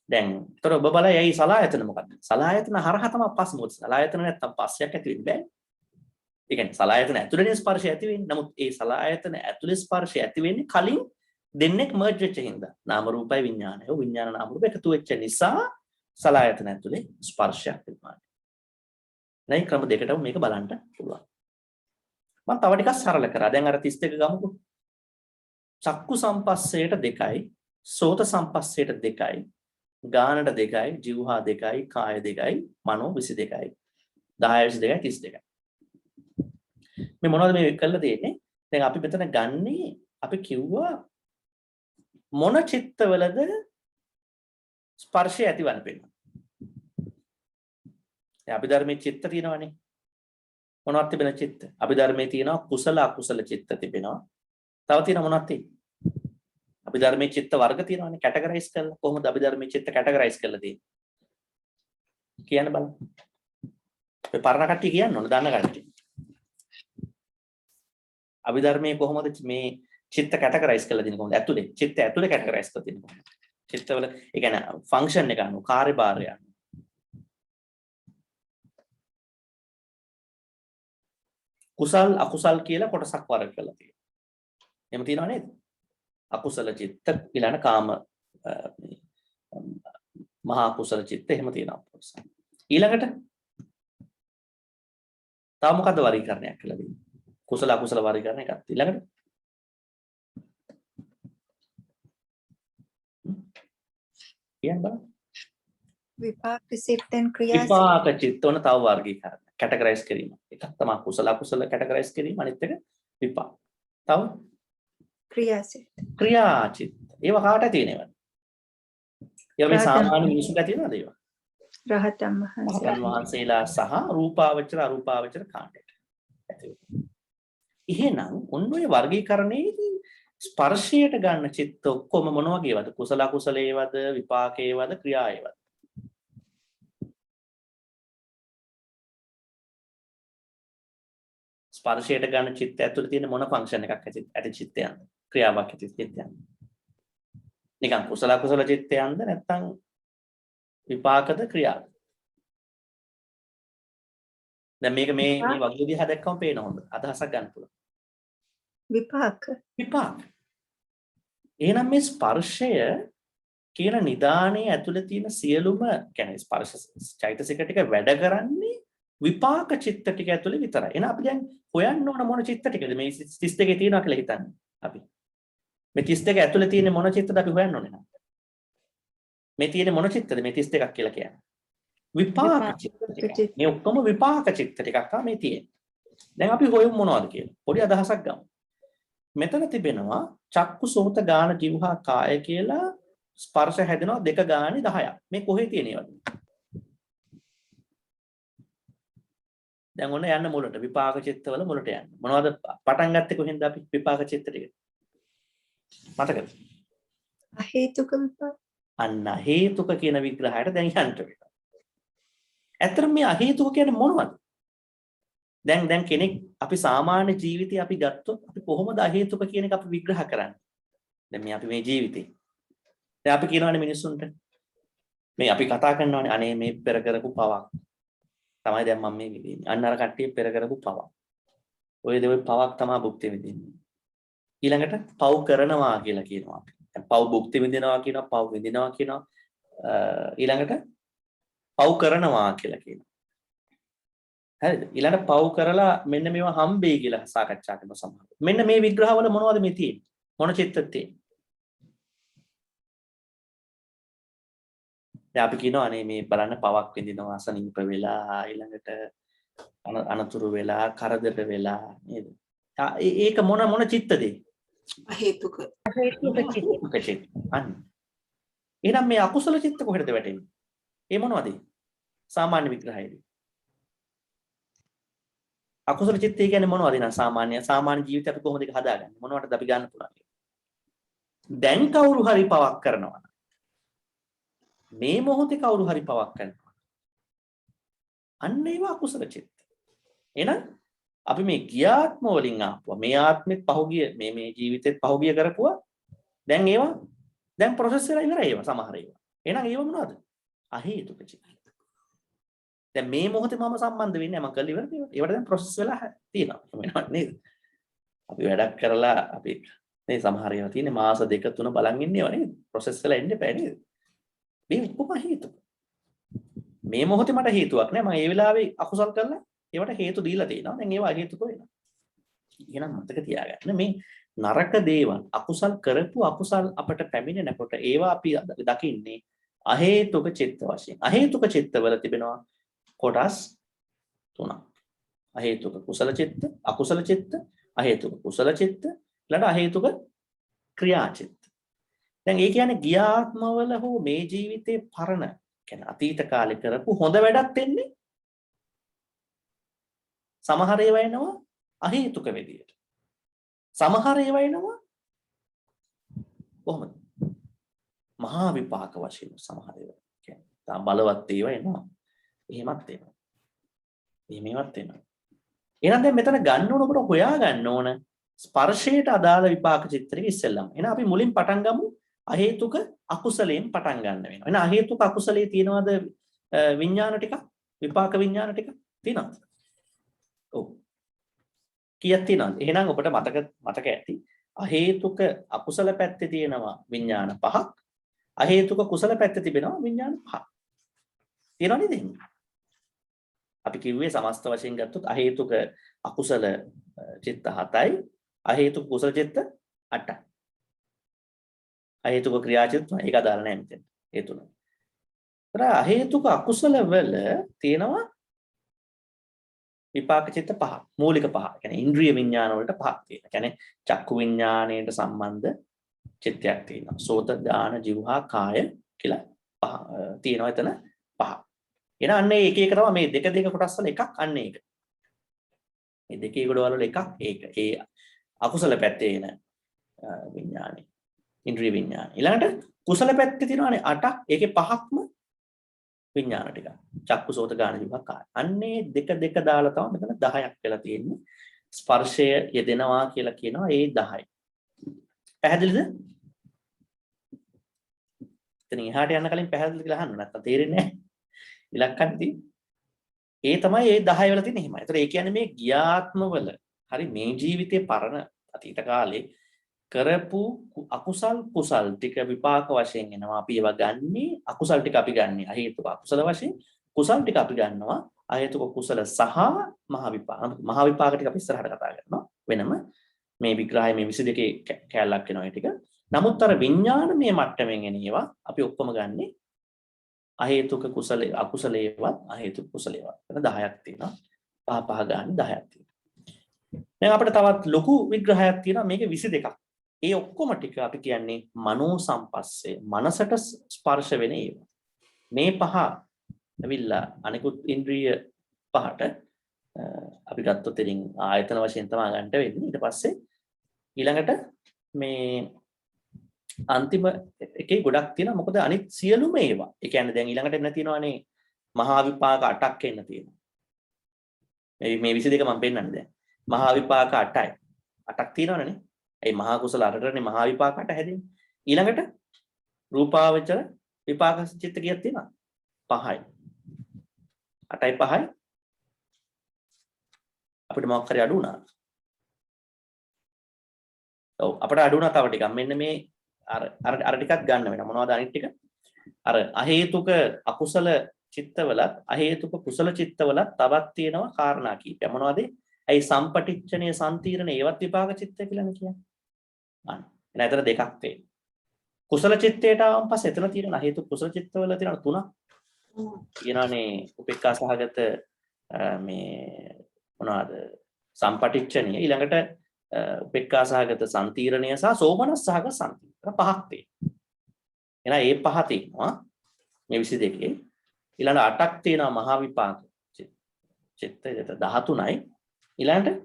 දැන් ඒතර ඔබ බලයි ඇයි සලආයතන මොකක්ද? සලආයතන හරහා තමයි පස්ස මොකද? සලආයතන නැත්තම් පස්සයක් ඇති වෙන්නේ බෑ. ඒ කියන්නේ සලආයතන ඇතුළේ ස්පර්ශය ඇති වෙන්නේ. නමුත් ඒ සලආයතන ඇතුළේ ස්පර්ශය ඇති වෙන්නේ කලින් දෙන්නෙක් මර්ජ් වෙච්ච හින්දා. නාම රූපයි විඥානය. විඥාන නාම රූප එකතු වෙච්ච නිසා සලආයතන ඇතුළේ ස්පර්ශයක් තිබුණා. නැයි ක්‍රම දෙකටම මේක බලන්න පුළුවන්. මම තව ටිකක් සරල කරා. දැන් අර 32 ගමුකෝ. චක්කු සම්පස්සයට 2යි, සෝත සම්පස්සයට 2යි, ගානට 2යි, જીවහා 2යි, කාය 2යි, මනෝ 22යි. 10 22යි 32යි. මේ මොනවද මේ කළා තියෙන්නේ? දැන් අපි මෙතන ගන්නේ අපි කිව්වා මොන චිත්තවලද ස්පර්ශය ඇතිවන්න පෙන්නන. දැන් අභිධර්මයේ චිත්ත තියෙනවනේ. මොනවද තිබෙන චිත්ත? අභිධර්මයේ තියෙනවා කුසල අකුසල චිත්ත තිබෙනවා. තව තියෙන මොනවද තියෙන්නේ? අභිධර්මයේ චිත්ත වර්ග තියෙනවනේ කැටගරයිස් කරලා. කොහොමද අභිධර්මයේ චිත්ත කැටගරයිස් කරලා තියෙන්නේ? කියන්න බලන්න. ඔය පරණ කට්ටිය කියන්න ඕන දන්න කට්ටිය. අභිධර්මයේ කොහොමද මේ චිත්ත කැටගරයිස් කරලා තියෙන්නේ කොහොමද? ඇතුලේ චිත්ත ඇතුලේ කැටගරයිස් කරලා තියෙන්නේ කොහොමද? චිත්තවල ඒ කියන්නේ ෆන්ක්ෂන් එක අනුව කාර්යභාරය අනුව. කුසල් අකුසල් කියලා කොටසක් වර්ග කරලා තියෙනවා. එහෙම තියෙනව නේද? අකුසල චිත්ත ඊළඟ කාම මහා කුසල චිත්ත එහෙම තියෙනවා. ඊළඟට තව මොකද්ද වර්ගීකරණයක් කියලා දෙන්නේ? කුසල අකුසල වර්ගීකරණ එකක්. ඊළඟට කියන්න බලන්න. විපාක සිතෙන් ක්‍රියා විපාක චිත්ත උන තව වර්ගීකරණ. කැටගරයිස් කිරීම. එකක් තමයි කුසල අකුසල කැටගරයිස් කිරීම. අනිත් එක විපාක. තව ක්‍රියාසිත. ක්‍රියාචිත්ත. ඒවා කාට තියෙනවද? ඒවා මේ සාමාන්‍ය මිනිසුන්ට තියෙනවද ඒවා? රහතන් වහන්සේ. රහතන් වහන්සේලා සහ රූපාවචර අරූපාවචර කාණ්ඩයට ඇති වෙනවා. එහෙනම් ඔන්න ඔය වර්ගීකරණයේදී ස්පර්ශයට ගන්න චිත්ත ඔක්කොම මොන වගේවද? කුසල අකුසලේවද, විපාකේවද, ක්‍රියාවේවද? ස්පර්ශයට ගන්න චිත්ත ඇතුළේ තියෙන මොන ෆන්ක්ෂන් එකක් ඇති චිත්තයන්ද? ක්‍රියාවක් ඇති චිත්තයන්ද? නිකන් කුසල අකුසල චිත්තයන්ද නැත්නම් විපාකද ක්‍රියාවද? දැන් මේක මේ වගේ දිහා දැක්කම පේන හොඳ අදහසක් ගන්න පුළුවන්. විපාක. විපාක. එහෙනම් මේ ස්පර්ශය කියන නිදානේ ඇතුළේ තියෙන සියලුම කියන්නේ ස්පර්ශ චෛතසික ටික වැඩ කරන්නේ විපාක චිත්ත ටික ඇතුළේ විතරයි. එහෙනම් අපි දැන් හොයන්න ඕන මොන චිත්ත ටිකද මේ 32 තියෙනවා කියලා හිතන්නේ. අපි මේ 32 ඇතුළේ තියෙන මොන චිත්තද අපි හොයන්න ඕනේ නේද? මේ තියෙන මොන චිත්තද මේ 32ක් කියලා කියන්නේ? විපාක චිත්ත ටික. මේ ඔක්කොම විපාක චිත්ත ටිකක් තමයි මේ තියෙන්නේ. දැන් අපි හොයමු මොනවද කියලා. පොඩි අදහසක් ගමු. මෙතන තිබෙනවා චක්කු සෝත ගාන જીවහා කාය කියලා ස්පර්ශ හැදෙනවා දෙක ගානේ 10ක්. මේ කොහේ තියෙනවද? දැන් ඔන්න යන්න මුලට විපාක චිත්තවල මුලට යන්න. මොනවද පටන් ගත්තේ කොහෙන්ද අපි විපාක චිත්ත ටික? මතකද? අහේතුක විපාක. අන්න හේතුක කියන විග්‍රහයට දැන් යන්න වෙනවා. ඇත්තටම මේ අහේතුක කියන්නේ මොනවද? දැන් කෙනෙක් අපි සාමාන්‍ය ජීවිතේ අපි ගත්තොත් අපි කොහොමද අහේතුක කියන එක අපි විග්‍රහ කරන්නේ? දැන් මේ අපි මේ ජීවිතේ. දැන් අපි කියනවානේ මිනිස්සුන්ට මේ අපි කතා කරනවානේ අනේ මේ පෙර කරපු පවක්. තමයි දැන් මම මේ විඳින්නේ. අන්න අර කට්ටිය පෙර කරපු පවක්. ඔය දෙවල් පවක් තමයි භුක්ති විඳින්නේ. ඊළඟට පව් කරනවා කියලා කියනවා අපි. දැන් පව් භුක්ති විඳිනවා කියනවා, පව් විඳිනවා කියනවා. ඊළඟට පව් කරනවා කියලා කියනවා. හරිද? ඊළඟට පව් කරලා මෙන්න මේවා හම්බෙයි කියලා සාකච්ඡා කරන සමහර. මෙන්න මේ විග්‍රහවල මොනවද මේ තියෙන්නේ? මොන චිත්තද තියෙන්නේ? දැන් අපි කියනවා අනේ මේ බලන්න පවක් විඳිනවා අසනීප වෙලා ඊළඟට අනතුරු වෙලා කරදර වෙලා නේද? ඒක මොන චිත්තද? අහේතුක. අහේතුක චිත්ත. අන්න. එහෙනම් මේ අකුසල චිත්ත කොහෙද වැටෙන්නේ? ඒ මොනවද? සාමාන්‍ය විග්‍රහයේදී. අකුසල චිත්තය කියන්නේ මොනවද නේද? සාමාන්‍ය ජීවිතේ අපි කොහොමද ඒක හදාගන්නේ? මොනවටද අපි ගන්න පුළුවන්? දැන් කවුරු හරි පවක් කරනවා. මේ මොහොතේ කවුරු හරි පවක් කරනවා. අන්න ඒවා අකුසල චිත්ත. එහෙනම් අපි මේ ගියාත්ම වලින් ආපුවා. මේ ආත්මෙත් පහුගිය මේ ජීවිතෙත් පහුගිය කරපුවා. දැන් ඒවා දැන් ප්‍රොසෙස් වෙලා ඉවරයි ඒවා සමහර ඒවා. එහෙනම් ඒවා මොනවද? අහේතුක චිත්ත. දැන් මේ මොහොතේ මම සම්බන්ධ වෙන්නේ මම කල් ඉවරද ඒවට. ඒවට දැන් ප්‍රොසෙස් වෙලා තියෙනවා. නේද? අපි වැඩක් කරලා අපි මේ සමහර ඒවා තියෙන්නේ මාස 2 3 බලන් ඉන්නේව නේද? ප්‍රොසෙස් වෙලා එන්න එපා නේද? මේ උපම හේතුක. මේ මොහොතේ මට හේතුවක් නෑ. මම ඒ වෙලාවේ අකුසල් කරලා ඒවට හේතු දීලා තියෙනවා. දැන් ඒවා අහේතුක වෙනවා. එහෙනම් මතක තියාගන්න මේ නරක දේවල් අකුසල් කරපු අකුසල් අපට පැමිණෙනකොට ඒවා අපි දකින්නේ අහේතුක චිත්ත වශයෙන්. අහේතුක චිත්තවල තිබෙනවා කොටස් තුනක්. අහේතුක කුසල චිත්ත, අකුසල චිත්ත, අහේතුක කුසල චිත්ත, ඊළඟ අහේතුක ක්‍රියා චිත්ත. දැන් ඒ කියන්නේ ගියාත්මවල හෝ මේ ජීවිතේ පරණ කියන්නේ අතීත කාලේ කරපු හොඳ වැඩක් වෙන්නේ සමහර ඒවා එනවා අහේතුක විදියට. සමහර ඒවා එනවා කොහොමද? මහා විපාක වශයෙන් සමහර ඒවා. කියන්නේ තා බලවත් ඒවා එනවා. එහෙමත් එනවා. එහෙමවත් එනවා. එහෙනම් දැන් මෙතන ගන්න ඕන ඔබට හොයා ගන්න ඕන ස්පර්ශයට අදාළ විපාක චිත්‍රෙක ඉස්සෙල්ලම. එහෙනම් අපි මුලින් පටන් ගමු අහේතුක අකුසලයෙන් පටන් ගන්න වෙනවා. එහෙනම් අහේතුක අකුසලයේ තියනවාද විඥාන ටික? විපාක විඥාන ටික තියනවාද? ඔව්. කීයක් තියනවාද? එහෙනම් ඔබට මතක ඇති. අහේතුක අකුසල පැත්තේ තියෙනවා විඥාන 5ක්. අහේතුක කුසල පැත්තේ තිබෙනවා විඥාන 5ක්. තියනවද නේද? අපි කිව්වේ සමස්ත වශයෙන් ගත්තොත් අහේතුක අකුසල චිත්ත 7යි. අහේතුක කුසල චිත්ත 8යි. අහේතුක ක්‍රියා චිත්ත ඒක අදාළ නැහැ මෙතන. ඒ තුන. ඒතර අහේතුක අකුසල වල තියෙනවා විපාක චිත්ත 5ක්. මූලික 5ක්. කියන්නේ ඉන්ද්‍රිය විඥාන වලට 5ක් තියෙනවා. කියන්නේ චක්කු විඥාණයට සම්බන්ධ චිත්තයක් තියෙනවා. සෝත දාන જીවහා කාය කියලා තියෙනවා එතන 5ක්. එහෙනම් අන්න ඒක තමයි මේ දෙක කොටස් වල එකක් අන්න ඒක. මේ දෙකේ ගොඩවල වල එකක් ඒක. ඒ අකුසල පැත්තේ එන විඥානේ. ඉන්ද්‍රිය විඥාන. ඊළඟට කුසල පැත්තේ තියෙනවානේ 8ක්. ඒකේ 5ක්ම විඥාන ටික. චක්කු සෝත ගාන විභාග කාය. අන්නේ දෙක දාලා තමයි මෙතන 10ක් වෙලා තියෙන්නේ. ස්පර්ශය යෙදෙනවා කියලා කියනවා ඒ 10යි. පැහැදිලිද? එතනින් එහාට යන්න කලින් පැහැදිලිද කියලා අහන්න නැත්නම් තේරෙන්නේ නැහැ. ඉලක්කන්ති ඒ තමයි ඒ 10 වල තියෙන එහෙමයි. ඒතර ඒ කියන්නේ මේ ගියාත්මවල හරි මේ ජීවිතේ පරණ අතීත කාලේ කරපු අකුසල් කුසල් ටික විපාක වශයෙන් එනවා. අපි ඒවා ගන්නේ අකුසල් ටික අපි ගන්නේ අහේතුක අකුසල වශයෙන්. කුසල් ටික අපි ගන්නවා අහේතුක කුසල සහ මහ විපාක. මහ විපාක ටික අපි ඉස්සරහට කතා කරනවා. වෙනම මේ විග්‍රහය මේ 22 කැලලක් වෙනවා ඒ ටික. නමුත් අර විඥාන මේ මට්ටමින් එන ඒවා අපි ඔක්කොම ගන්නේ අහේතුක කුසල අකුසලේවත් අහේතුක කුසලේවත්. එතන 10ක් තියෙනවා. පහ ගන්න 10ක් තියෙනවා. දැන් අපිට තවත් ලොකු විග්‍රහයක් තියෙනවා මේකේ 22ක්. ඒ ඔක්කොම ටික අපි කියන්නේ මනෝ සම්පස්සේ මනසට ස්පර්ශ වෙන ඒවා. මේ පහ ඇවිල්ලා අනිකුත් ඉන්ද්‍රිය පහට අපි ගත්තොත් ඉතින් ආයතන වශයෙන් තමයි ගන්නට වෙන්නේ. ඊට පස්සේ ඊළඟට මේ අන්තිම එකේ ගොඩක් තියෙනවා. මොකද අනිත් සියලුම ඒවා. ඒ කියන්නේ දැන් ඊළඟට එන්න තියෙනවානේ මහා විපාක 8ක් එන්න තියෙනවා. මේ 22 මම පෙන්නන්නේ දැන්. මහා විපාක 8යි. 8ක් තියෙනවනේ. ඒ මහා කුසල 8ටනේ මහා විපාක 8 හැදෙන්නේ. ඊළඟට රූපාවචර විපාක චිත්ත කීයක් තියෙනවද? 5යි. 8යි 5යි අපිට මොකක් හරි අඩු වුණා. ඔව් අපිට අඩු වුණා තව ටිකක්. මෙන්න මේ අර ටිකක් ගන්න වෙනවා. මොනවද අනිත් ටික? අර අහේතුක අකුසල චිත්තවලත් අහේතුක කුසල චිත්තවලත් තවත් තියෙනවා කාරණා කීපයක්. මොනවද? ඇයි සම්පටිච්ඡනීය සම්තිරණ ඒවත් විපාක චිත්තය කියලානේ කියන්නේ. අන්න. එහෙනම් එතන දෙකක් තියෙනවා. කුසල චිත්තයට ආවම පස්සේ එතන තියෙන අහේතුක කුසල චිත්තවල තියෙන තුනක්. කියනවානේ උපේක්ඛා සහගත මේ මොනවාද? සම්පටිච්ඡනීය ඊළඟට උපේක්ඛා සහගත සම්තිරණය සහ සෝමනස් සහගත සම්තිරණ පහක් තියෙනවා. එහෙනම් මේ පහ තියෙනවා මේ 22. ඊළඟ 8ක් තියෙනවා මහා විපාක චිත්ත 13යි. ඊළඟට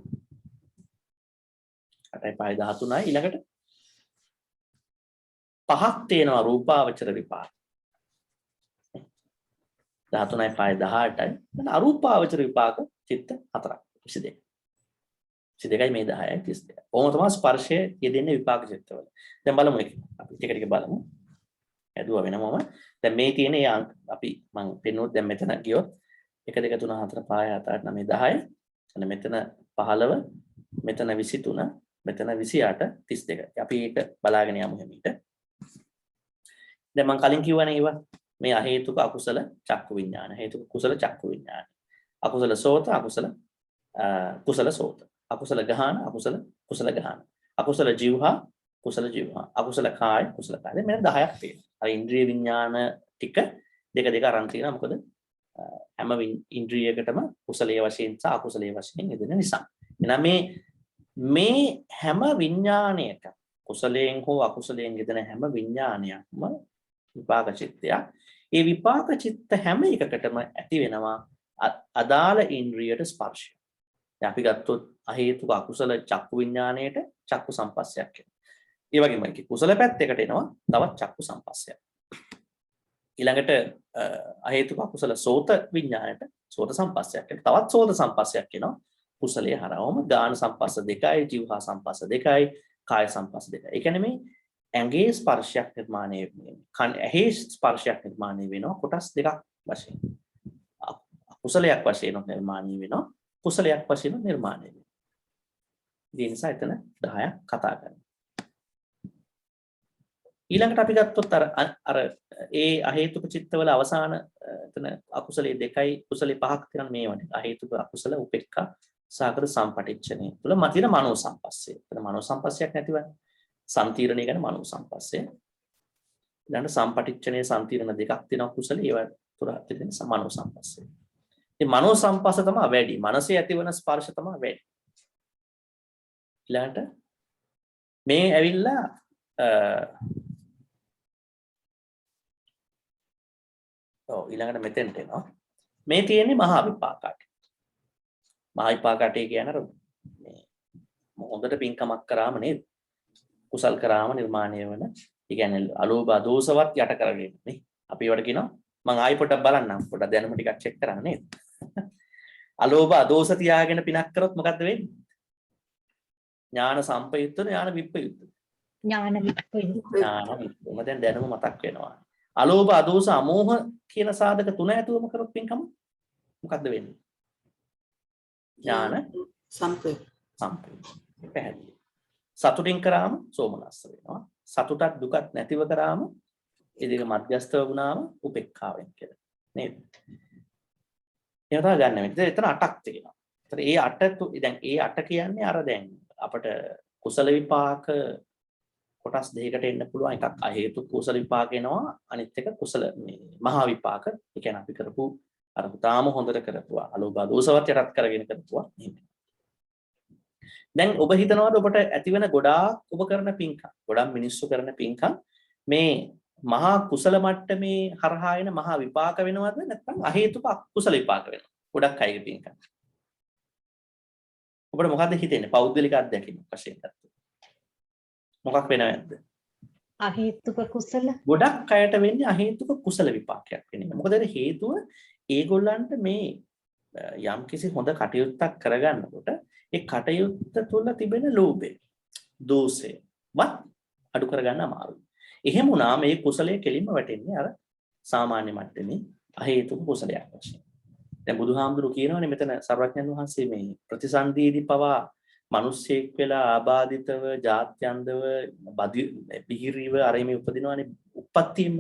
8යි 5යි 13යි. ඊළඟට පහක් තියෙනවා රූපාවචර විපාක. 13යි 5යි 18යි. දැන් අරූපාවචර විපාක චිත්ත 4ක් 22. 22යි මේ 10යි 32. කොහොම තමයි ස්පර්ශය යෙදෙන්නේ විපාක චිත්තවල. දැන් බලමු එක. අපි ටික ටික බලමු. ඇදුවා වෙනමම. දැන් මේ තියෙන ඒ අංක අපි මම පෙන්නුවොත් දැන් මෙතන ගියොත් 1 2 3 4 5 6 7 8 9 10. එතන මෙතන 15, මෙතන 23, මෙතන 28, 32. අපි ඒක බලාගෙන යමු හැමීට. දැන් මම කලින් කිව්වනේ ඒවා මේ අහේතුක අකුසල චක්කු විඥාන, හේතුක කුසල චක්කු විඥාන. අකුසල සෝත, අකුසල කුසල සෝත. අකුසල ගහන, අකුසල කුසල ගහන. අකුසල ජීවහා, කුසල ජීවහා. අකුසල කාය, කුසල කාය. මෙන්න 10ක් තියෙනවා. අර ඉන්ද්‍රිය විඥාන ටික දෙක දෙක අරන් තියෙනවා. මොකද හැම ඉන්ද්‍රියයකටම කුසලයේ වශයෙන් සහ අකුසලයේ වශයෙන් යෙදෙන නිසා. එහෙනම් මේ හැම විඥානයක කුසලයෙන් හෝ අකුසලයෙන් යෙදෙන හැම විඥානයක්ම විපාක චිත්තයක්. ඒ විපාක චිත්ත හැම එකකටම ඇති වෙනවා අදාළ ඉන්ද්‍රියට ස්පර්ශය. දැන් අපි ගත්තොත් අහේතුක අකුසල චක්කු විඥාණයට චක්කු සම්පස්සයක් එනවා. ඒ වගේම කුසල පැත්තකට එනවා තවත් චක්කු සම්පස්සයක්. ඊළඟට අහේතුක අකුසල සෝත විඥාණයට සෝත සම්පස්සයක් එනවා. තවත් සෝත සම්පස්සයක් එනවා. කුසලයේ හරවම ගාන සම්පස්ස දෙකයි, ජීවහා සම්පස්ස දෙකයි, කාය සම්පස්ස දෙකයි. ඒ කියන්නේ මේ ඇඟේ ස්පර්ශයක් නිර්මාණය වෙනවා. ඇහි ස්පර්ශයක් නිර්මාණය වෙනවා කොටස් දෙකක් වශයෙන්. අකුසලයක් වශයෙන් නිර්මාණය වෙනවා. කුසලයක් වශයෙන් නිර්මාණය වෙනවා. ඒ නිසා එතන 10ක් කතා කරනවා. ඊළඟට අපි ගත්තොත් අර ඒ අහේතුක චිත්තවල අවසාන එතන අකුසලයේ දෙකයි කුසලයේ පහක් තියෙන මේවට අහේතුක අකුසල උපේක්ඛා සාගර සම්පටිච්ඡනේ තුල මතින මනෝ සම්පස්සේ. එතන මනෝ සම්පස්සයක් නැතිවන්නේ. සම්තිරණය ගැන මනෝ සම්පස්සේ. ඊළඟට සම්පටිච්ඡනේ සම්තිරණ දෙකක් තියෙනවා කුසලයේ ඒවා තුර තියෙන මනෝ සම්පස්සේ. ඉතින් මනෝ සම්පස්ස තමයි වැඩි. මනසේ ඇතිවන ස්පර්ශ තමයි වැඩි. ඊළඟට මේ ඇවිල්ලා ඊළඟට මෙතෙන්ට එනවා. මේ තියෙන්නේ මහා විපාකات. මහා විපාකات කියන්නේ මේ හොඳට පින්කමක් කරාම නේද? කුසල් කරාම නිර්මාණය වෙන. ඒ කියන්නේ අලෝභ දෝෂවත් යට කරගෙන නේ. අපි ඒවට කියනවා මම ආයි පොඩ්ඩක් බලන්නම්. පොඩ්ඩක් දැනුම ටිකක් චෙක් කරන්න නේද? අලෝභ දෝෂ තියාගෙන පිනක් කරොත් මොකද්ද වෙන්නේ? ඥාන සම්පයුක්ත ඥාන විප්පයුක්ත. ඥාන විප්පයුක්ත. ඥාන විප්පයුක්ත. දැන් දැනුම මතක් වෙනවා. අලෝභ අදෝස අමෝහ කියන සාධක තුන ඇතුවම කරොත් පින්කම මොකද්ද වෙන්නේ? ඥාන සම්පයුක්ත. පැහැදිලි. සතුටින් කරාම සෝමනස්ස වෙනවා. සතුටක් දුකක් නැතිව කරාම ඒ දෙක මධ්‍යස්ථව වුණාම උපේක්ඛාවෙන් කියලා. නේද? එහෙම තමයි ගන්න වෙන්නේ. එතන 8ක් තියෙනවා. ඒතර ඒ 8 දැන් ඒ 8 කියන්නේ අර දැන් අපිට කුසල විපාක කොටස් දෙකකට එන්න පුළුවන්. එකක් අහේතුක කුසල විපාක එනවා. අනිත් එක කුසල මේ මහා විපාක. ඒ කියන්නේ අපි කරපු අර තාම හොඳට කරපුවා. අලෝභ දෝෂවත් යටත් කරගෙන කරපුවා. එහෙම. දැන් ඔබ හිතනවාද ඔබට ඇතිවෙන ගොඩාක් ඔබ කරන පින්කම් ගොඩක් මිනිස්සු කරන පින්කම් මේ මහා කුසල මට්ටමේ හරහා එන මහා විපාක වෙනවද නැත්නම් අහේතුක අකුසල විපාක වෙනවද? ගොඩක් අයගේ පින්කම්. ඔබට මොකද්ද හිතෙන්නේ? පෞද්ගලික අත්දැකීම වශයෙන් ගත්තොත්. මොකක් වෙනවද? අහේතුක කුසල ගොඩක් අයට වෙන්නේ අහේතුක කුසල විපාකයක් වෙන එක. මොකද ඒ හේතුව ඒගොල්ලන්ට මේ යම් කිසි හොඳ කටයුත්තක් කරගන්නකොට ඒ කටයුත්ත තුළ තිබෙන ලෝභය, දෝෂය වත් අඩු කරගන්න අමාරුයි. එහෙම වුණා මේ කුසලයේ කෙලින්ම වැටෙන්නේ අර සාමාන්‍ය මට්ටමේ අහේතුක කුසලයක් වශයෙන්. දැන් බුදුහාමුදුරු කියනවානේ මෙතන සර්වඥයන් වහන්සේ මේ ප්‍රතිසන්දීදී පවා මිනිස්සෙක් වෙලා ආබාධිතව, ජාත්‍යන්තව, බිහිරිව අර මේ උපදිනවානේ උප්පත්තියම.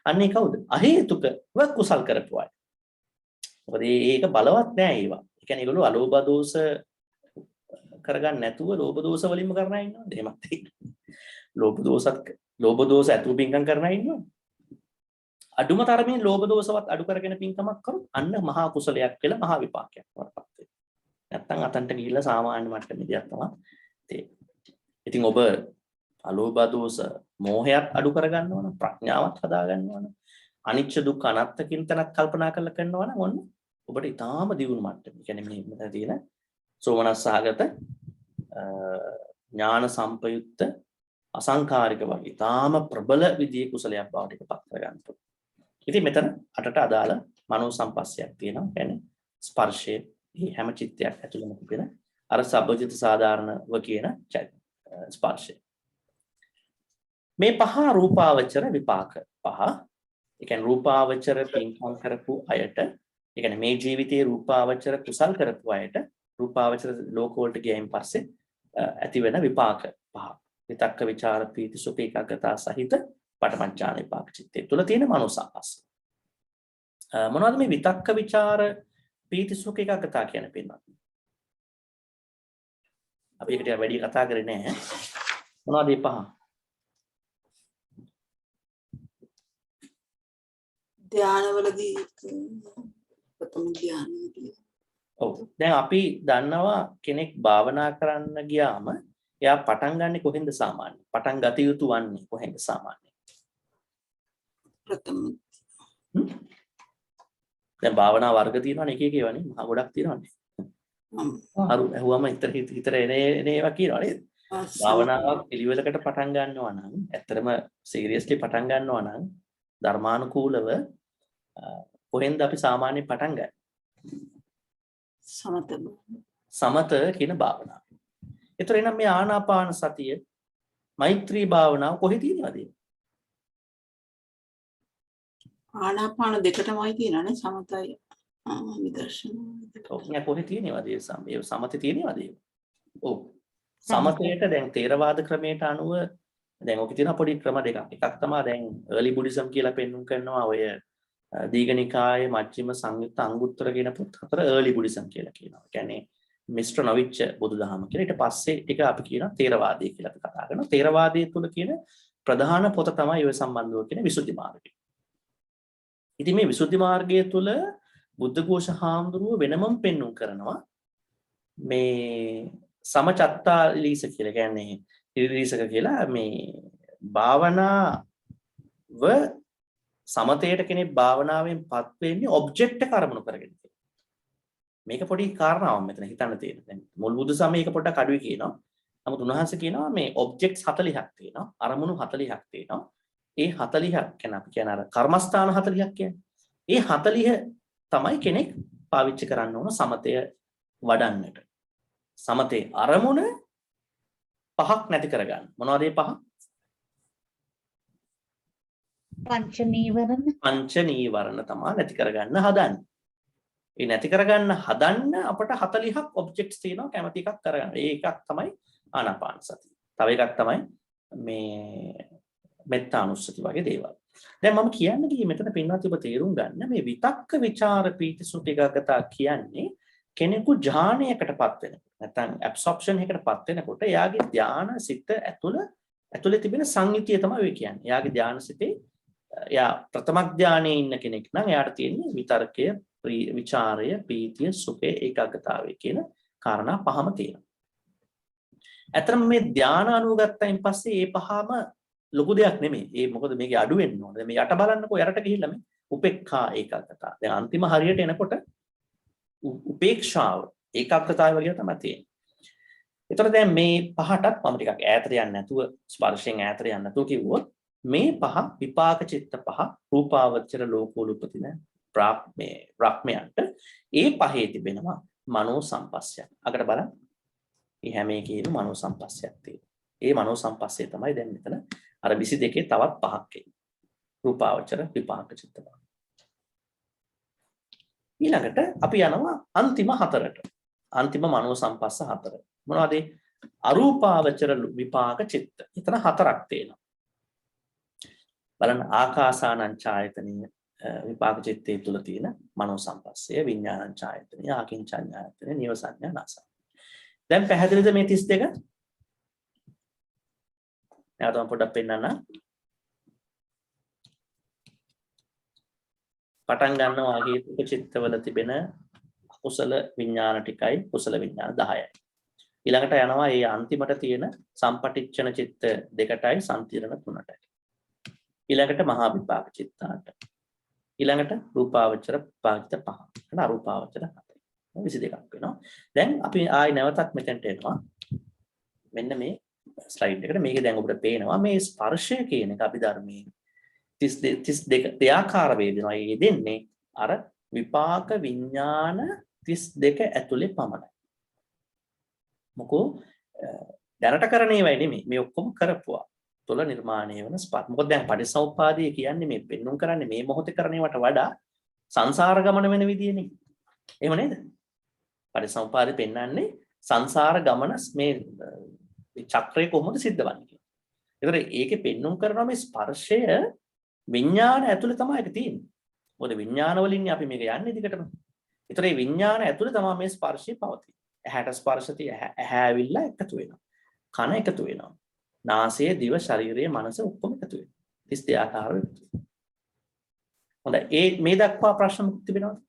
අන්නේ කවුද? අහේතුකව කුසල් කරපු අය. මොකද ඒක බලවත් නෑ ඒවා. ඒ කියන්නේ ඒගොල්ලෝ අලෝභ දෝෂ කරගන්න නැතුව ලෝභ දෝෂ වලින්ම කරන අය ඉන්නවද? එහෙමත් තියෙනවා. ලෝභ දෝෂ ඇතුළු පින්කම් කරන අය ඉන්නවද? අඩුම තරමේ ලෝභ දෝෂවත් අඩු කරගෙන පින්කමක් කරොත් අන්න මහා කුසලයක් කියලා මහා විපාකයක් වරපත් වෙනවා. නැත්තම් අතන්ට ගිහිල්ලා සාමාන්‍ය මට්ටමේ දෙයක් තමයි තියෙන්නේ. ඉතින් ඔබ අලෝභ දෝෂ මෝහයත් අඩු කරගන්න ඕන, ප්‍රඥාවත් හදාගන්න ඕන. අනිච්ච දුක්ඛ අනාත්ම කියන තැනක් කල්පනා කරලා කරනවා නම් ඔන්න ඔබට ඊටාම දියුණු මට්ටම. ඒ කියන්නේ මේ මෙතන තියෙන සෝමනස්සහගත ඥාන සම්පයුක්ත අසංකාරික වගේ ඊටාම ප්‍රබල විදියේ කුසලයක් බවට පත් කරගන්න පුළුවන්. ඉතින් මෙතන අටට අදාළ මනෝ සම්පස්සයක් තියෙනවා. කියන්නේ ස්පර්ශයේ මේ හැම චිත්තයක් ඇතුළෙම තිබෙන අර සබ්බජිත සාධාරණව කියන ස්පර්ශය. මේ පහ රූපාවචර විපාක පහ. ඒ කියන්නේ රූපාවචර පින්කම් කරපු අයට, ඒ කියන්නේ මේ ජීවිතයේ රූපාවචර කුසල් කරපු අයට රූපාවචර ලෝක වලට ගියයින් පස්සේ ඇති වෙන විපාක පහ. විතක්ක ਵਿਚාර පීති සුඛ ඒකාග්‍රතාව සහිත පඨමඥාන විපාක චිත්තේ තුල තියෙන මනෝ සම්පස්ස. මොනවද මේ විතක්ක ਵਿਚාර පීති සුඛ ඒකාග්‍රතාව කියන්නේ පින්වත්? අපි ඒකට වැඩි කතා කරේ නැහැ. මොනවද මේ පහ? ධානවලදී ප්‍රථම ධානයේදී. ඔව්. දැන් අපි දන්නවා කෙනෙක් භාවනා කරන්න ගියාම එයා පටන් ගන්නෙ කොහෙන්ද සාමාන්‍ය? පටන් ගත යුතු වන්නේ කොහෙන්ද සාමාන්‍ය? ප්‍රථම. දැන් භාවනා වර්ග තියෙනවනේ එක එක ඒවානේ. මහා ගොඩක් තියෙනවනේ. අරු ඇහුවම හිතර එන ඒවා කියනවා නේද? භාවනාවක් පිළිවෙලකට පටන් ගන්නවා නම්, ඇත්තටම සීරියස්ලි පටන් ගන්නවා නම් ධර්මානුකූලව කොහෙන්ද අපි සාමාන්‍යයෙන් පටන් ගන්නේ? සමත කියන භාවනාව. ඒතර එනම් මේ ආනාපාන සතිය, මෛත්‍රී භාවනාව කොහෙද තියෙනවද? ආනාපාන දෙකටමයි තියෙනනේ සමතයි විදර්ශනා. ඔව් නේ කොහෙද තියෙනවද? ඒ සමතේ තියෙනවද? ඔව්. සමතේට දැන් තේරවාද ක්‍රමයට අනුව දැන් ඔක තියෙන පොඩි ක්‍රම දෙකක්. එකක් තමයි දැන් early buddhism කියලා පෙන්වුම් කරනවා ඔය දීඝනිකායේ මජ්ක්‍ධිම සංයුත්ත අංගුත්තර කියන පොත් හතර early buddhism කියලා කියනවා. ඒ කියන්නේ මිස්ටර් නොවිච් බුදුදහම කියලා. ඊට පස්සේ ටික අපි කියනවා තේරවාදී කියලා අපි කතා කරනවා. තේරවාදයේ තුල කියන ප්‍රධාන පොත තමයි ඔය සම්බන්ධව කියන විසුද්ධි මාර්ගය. ඉතින් මේ විසුද්ධි මාර්ගය තුල බුද්ධඝෝෂ හාමුදුරුව වෙනමම පෙන්වුම් කරනවා මේ සමචත්තාලීස කියලා කියන්නේ ඉරිසක කියලා මේ භාවනාව සමතේට කෙනෙක් භාවනාවෙන්පත් වෙන්නේ ඔබ්ජෙක්ට් එක අරමුණු කරගෙන. මේක පොඩි කාරණාවක් මෙතන හිතන්න තියෙන. දැන් මුල් බුදු සමයේ එක පොඩ්ඩක් අඩුයි කියනවා. නමුත් උන්වහන්සේ කියනවා මේ ඔබ්ජෙක්ට්ස් 40ක් තියෙනවා. අරමුණු 40ක් තියෙනවා. ඒ 40ක් කියන අපි කියන අර කර්මස්ථාන 40ක් කියන්නේ. ඒ 40 තමයි කෙනෙක් පාවිච්චි කරන්න ඕන සමතය වඩන්නට. සමතේ අරමුණ පහක් නැති කරගන්න. මොනවද මේ පහ? පංච නීවරණ. පංච නීවරණ තමයි නැති කරගන්න හදන්නේ. ඒ නැති කරගන්න හදන්න අපට 40ක් ඔබ්ජෙක්ට්ස් තියෙනවා කැමති එකක් කරගන්න. ඒ එකක් තමයි ආනාපාන සතිය. තව එකක් තමයි මේ මෙත්තානුස්සති වගේ දේවල්. දැන් මම කියන්න ගියේ මෙතන පින්වත් ඔබ තේරුම් ගන්න මේ විතක්ක ਵਿਚාර පීති සුඛ ඒකාග්‍රතාව කියන්නේ කෙනෙකු ඥානයකටපත් වෙනකොට නැත්නම් ඇබ්සොප්ෂන් එකකටපත් වෙනකොට එයාගේ ධානා සිත ඇතුලේ තිබෙන සංයුතිය තමයි ඔය කියන්නේ. එයාගේ ධානා සිතේ එයා ප්‍රථම ධානයේ ඉන්න කෙනෙක් නම් එයාට තියෙන්නේ විතර්කය, විචාරය, පීතිය, සුඛය, ඒකාග්‍රතාවය කියන කාරණා පහම තියෙනවා. ඇත්තටම මේ ධාන අනුගතයින් පස්සේ මේ පහම ලොකු දෙයක් නෙමෙයි. ඒ මොකද මේකේ අඩු වෙන්න ඕනේ. මේ යට බලන්නකෝ යරට ගිහිල්ලා මේ උපේක්ඛා ඒකාග්‍රතාව. දැන් අන්තිම හරියට එනකොට උපේක්ෂාව ඒකාග්‍රතාවය වගේ තමයි තියෙන්නේ. ඒතර දැන් මේ පහටත් මම ටිකක් ඈතට යන්න නැතුව ස්පර්ශයෙන් ඈතට යන්න නැතුව කිව්වොත් මේ පහ විපාක චිත්ත පහ රූපාවචර ලෝකවල උපදින බ්‍රහ්මයන්ට ඒ පහේ තිබෙනවා මනෝ සම්පස්සයක්. අකට බලන්න. මේ හැම එකේම මනෝ සම්පස්සයක් තියෙනවා. ඒ මනෝ සම්පස්සේ තමයි දැන් මෙතන අර 22 තවත් පහක් එන්නේ. රූපාවචර විපාක චිත්ත පහ. ඊළඟට අපි යනවා අන්තිම හතරට. අන්තිම මනෝ සම්පස්ස හතර. මොනවද? අරූපාවචර විපාක චිත්ත. එතන හතරක් තියෙනවා. බලන්න ආකාසානං ඡායතනීය විපාක චිත්තේ තුල තියෙන මනෝ සම්පස්සය විඥානං ඡායතනීය ආකින්චඤ්ඤායතනීය නිව සංඥා නාස. දැන් පැහැදිලිද මේ 32? නැවතම පොඩ්ඩක් පෙන්නන්න. පටන් ගන්නවා හේතුක චිත්තවල තිබෙන කුසල විඥාන ටිකයි කුසල විඥාන 10යි. ඊළඟට යනවා මේ අන්තිමට තියෙන සම්පටිච්ඡන චිත්ත 2ටයි සම්තිරණ 3ටයි. ඊළඟට මහා විපාක චිත්ත 8. ඊළඟට රූපාවචර පාචිත 5. එන අරූපාවචර 7. 22ක් වෙනවා. දැන් අපි ආයි නැවතත් මෙතෙන්ට එනවා. මෙන්න මේ ස්ලයිඩ් එකට මේකේ දැන් ඔබට පේනවා මේ ස්පර්ශය කියන එක අපි ධර්මයේ 32 දෙආකාර වේදනා යෙදෙන්නේ අර විපාක විඥාන 32 ඇතුලේ පමණයි. මොකෝ දැනට කරන ඒවායි නෙමෙයි මේ ඔක්කොම කරපුවා. තුල නිර්මාණය වෙන ස්පර්ශ. මොකද දැන් පටිසමුප්පාදය කියන්නේ මේ පෙන්눔 කරන්නේ මේ මොහොතේ කරණේවට වඩා සංසාර ගමන වෙන විදියනේ. එහෙම නේද? පටිසමුප්පාදේ පෙන්වන්නේ සංසාර ගමන මේ චක්‍රය කොහොමද සිද්ධ වන්නේ කියලා. ඒතර ඒකේ පෙන්눔 කරනවා මේ ස්පර්ශය විඥාන ඇතුලේ තමයි ඒක තියෙන්නේ. මොකද විඥාන වලින්නේ අපි මේක යන්නේ දිගටම. ඒතර මේ විඥාන ඇතුලේ තමයි මේ ස්පර්ශය පවතින්නේ. ඇහැට ස්පර්ශ තිය ඇහැ ඇවිල්ලා එකතු වෙනවා. කන එකතු වෙනවා. නාසය, දිව, ශරීරය, මනස ඔක්කොම එකතු වෙනවා. 32 ආකාරව එකතු වෙනවා. හොඳයි. මේ දක්වා ප්‍රශ්න මුක්ති තිබෙනවද?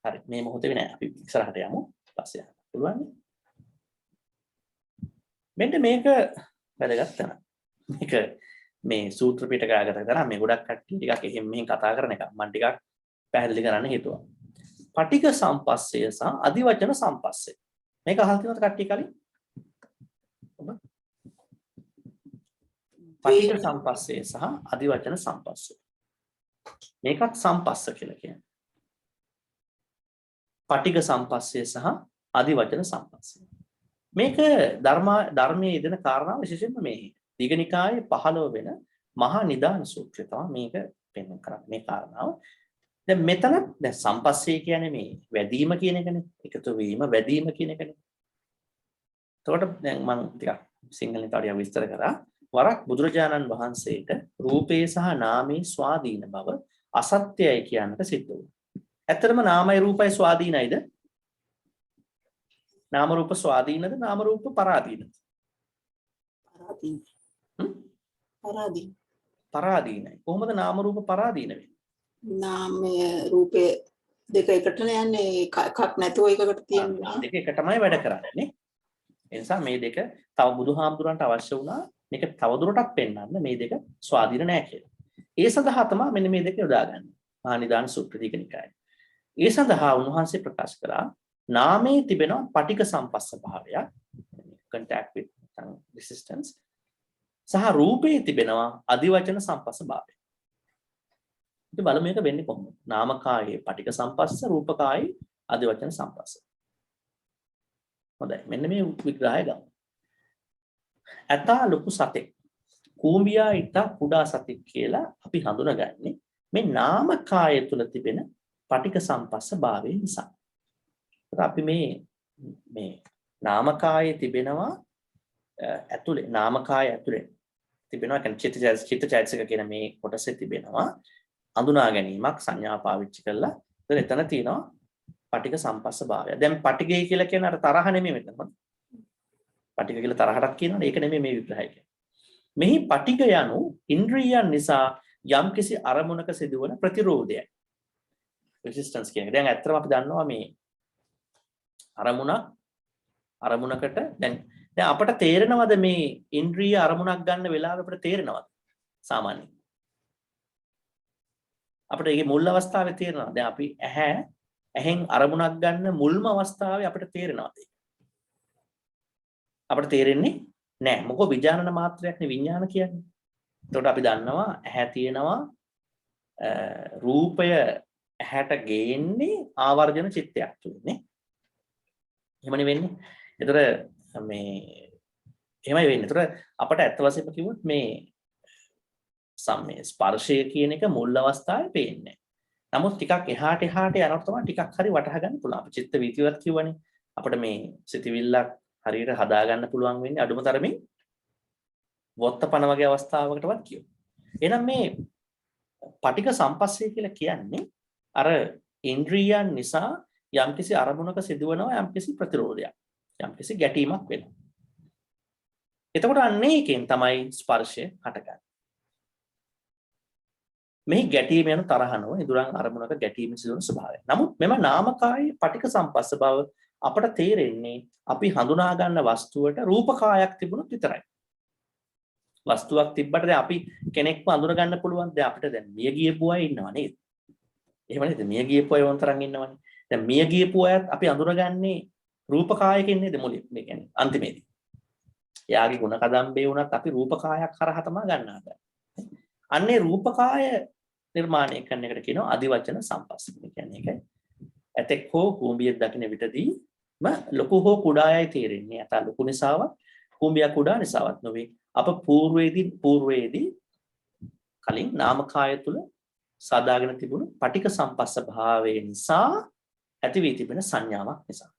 හරි. මේ මොහොතේ නෑ. අපි ඉස්සරහට යමු. පස්සේ යන්න පුළුවන්. මෙන්න මේක වැදගත් තැන. මේක මේ සූත්‍ර පිටකයකට තරම් මේ ගොඩක් කට්ටිය ටිකක් එහෙම මෙහෙම කතා කරන එක මම ටිකක් පැහැදිලි කරන්න හිතුවා. පටික සම්පස්සය සහ අදිවචන සම්පස්සය. මේක අහලා තියෙනවද කට්ටිය කලින්? ඔබ? පටික සම්පස්සය සහ අදිවචන සම්පස්සය. මේකත් සම්පස්ස කියලා කියන්නේ. පටික සම්පස්සය සහ අදිවචන සම්පස්සය. මේක ධර්මයේ යෙදෙන කාරණා විශේෂයෙන්ම මේ දීඝනිකායේ 15 වෙන මහා නිදාන සූත්‍රය තමයි මේක පෙන්වන්න කරන්නේ මේ කාරණාව. දැන් මෙතන දැන් සම්පස්සේ කියන්නේ මේ වැදීම කියන එකනේ. එකතු වීම වැදීම කියන එකනේ. එතකොට දැන් මම ටිකක් සිංහලෙන් තව ටිකක් විස්තර කරා. වරක් බුදුරජාණන් වහන්සේට රූපේ සහ නාමේ ස්වාධීන බව අසත්‍යයි කියන්නට සිද්ධ වුණා. ඇත්තටම නාමයි රූපයි ස්වාධීනයිද? නාම රූප ස්වාධීනද? නාම රූප පරාධීනද? පරාධීනයි. කොහොමද නාම රූප පරාධීන වෙන්නේ? නාමය රූපේ දෙක එකටනේ යන්නේ. එකක් නැතුව එකකට තියෙනවා. දෙක එකටමයි වැඩ කරන්නේ නේ. ඒ නිසා මේ දෙක තව බුදුහාමුදුරන්ට අවශ්‍ය වුණා මේක තවදුරටත් පෙන්වන්න මේ දෙක ස්වාධීන නැහැ කියලා. ඒ සඳහා තමයි මෙන්න මේ දෙක යොදාගන්නේ. මහා නිදාන සූත්‍ර දීඝනිකායේ. ඒ සඳහා උන්වහන්සේ ප්‍රකාශ කළා නාමයේ තිබෙනවා පටික සම්පස්ස භාවයක් contact with resistance සහ රූපයේ තිබෙනවා අදිවචන සම්පස්ස භාවය. ඉතින් බලමු මේක වෙන්නේ කොහොමද? නාමකායේ පටික සම්පස්ස රූපකායේ අදිවචන සම්පස්ස. හොඳයි මෙන්න මේ විග්‍රහය ගමු. ඇතා ලොකු සතෙක් කූඹියා ඊට කුඩා සතෙක් කියලා අපි හඳුනගන්නේ මේ නාමකාය තුල තිබෙන පටික සම්පස්ස භාවය නිසා. අපි මේ නාමකායේ තිබෙනවා ඇතුලේ නාමකාය ඇතුලේ තිබෙනවා කියන්නේ චිත්තචෛතසික කියන මේ කොටසේ තිබෙනවා අඳුනා ගැනීමක් සංඥා පාවිච්චි කරලා එතන තියෙනවා පටික සම්පස්ස භාවය. දැන් පටිගය කියලා කියන්නේ අර තරහ නෙමෙයි මෙතන. පටික කියලා තරහටක් කියනවනේ ඒක නෙමෙයි මේ විග්‍රහය කියන්නේ. මෙහි පටිග යනු ඉන්ද්‍රියයන් නිසා යම්කිසි අරමුණක සිදුවන ප්‍රතිරෝධයයි. resistance කියන්නේ. දැන් ඇත්තටම අපි දන්නවා මේ අරමුණකට දැන් අපට තේරෙනවද මේ ඉන්ද්‍රිය අරමුණක් ගන්න වෙලාව අපට තේරෙනවද සාමාන්‍යයෙන්? අපිට ඒකේ මුල් අවස්ථාවේ තේරෙනවා. දැන් අපි ඇහෙන් අරමුණක් ගන්න මුල්ම අවස්ථාවේ අපිට තේරෙනවා. අපිට තේරෙන්නේ නැහැ. මොකද විඥානන මාත්‍රයක් නේ විඥාන කියන්නේ. එතකොට අපි දන්නවා ඇහැ තියෙනවා රූපය ඇහැට ගේන්නේ ආවර්ජන චිත්තයක් තුනේ. එහෙමනේ වෙන්නේ. ඒතර මේ එහෙමයි වෙන්නේ. ඒතර අපට ඇත්ත වශයෙන්ම කිව්වොත් මේ සම්මේ ස්පර්ශය කියන එක මුල් අවස්ථාවේ පේන්නේ. නමුත් ටිකක් එහාට යනකොට තමයි ටිකක් හරි වටහා ගන්න පුළුවන්. අපි චිත්ත වීතිවත් කිව්වනේ. අපිට මේ සිතවිල්ලක් හරියට හදා ගන්න පුළුවන් වෙන්නේ අඩුම තරමින් වොත්තපන වගේ අවස්ථාවකටවත් කියමු. එහෙනම් මේ පටික සම්පස්සේ කියලා කියන්නේ අර ඉන්ද්‍රියයන් නිසා යම්කිසි අරමුණක සිදුවනවා යම්කිසි ප්‍රතිරෝධයක්. යම්කිසි ගැටීමක් වෙනවා. එතකොට අන්නේ එකෙන් තමයි ස්පර්ශය හටගන්නේ. මේ ගැටීම යන තරහනෝ ඉදurang අරමුණක ගැටීම සිදුවන ස්වභාවය. නමුත් මෙම නාමකායේ පටික සම්පස්ස බව අපට තේරෙන්නේ අපි හඳුනා ගන්න වස්තුවට රූපකායක් තිබුණොත් විතරයි. වස්තුවක් තිබ්බට දැන් අපි කෙනෙක්ව අඳුර ගන්න පුළුවන්. දැන් අපිට දැන් මිය ගියපු අය ඉන්නව නේද? එහෙම නේද? මිය ගියපු අය වොන්තරන් ඉන්නවනේ. දැන් මිය ගියපු අයත් අපි අඳුරගන්නේ රූපකායකින් නේද මුලින්. මේ කියන්නේ අන්තිමේදී. යාගේ ගුණ කදම්බේ වුණත් අපි රූපකායක් හරහා තමයි ගන්නවා. අන්නේ රූපකාය නිර්මාණය කරන එකට කියනවා අදිවචන සම්පස්ස. ඒ කියන්නේ ඒකයි. ඇතෙක් හෝ කූඹියක් දකින්න විටදී ලොකු හෝ කුඩායයි තේරෙන්නේ. අත ලොකු නිසාවත් කූඹිය කුඩා නිසාවත් නොවේ. අප పూర్වයේදී කලින් නාමකාය තුල සාදාගෙන තිබුණු පටික සම්පස්ස භාවයේ නිසා ඇති වී තිබෙන සංඥාවක් නිසා.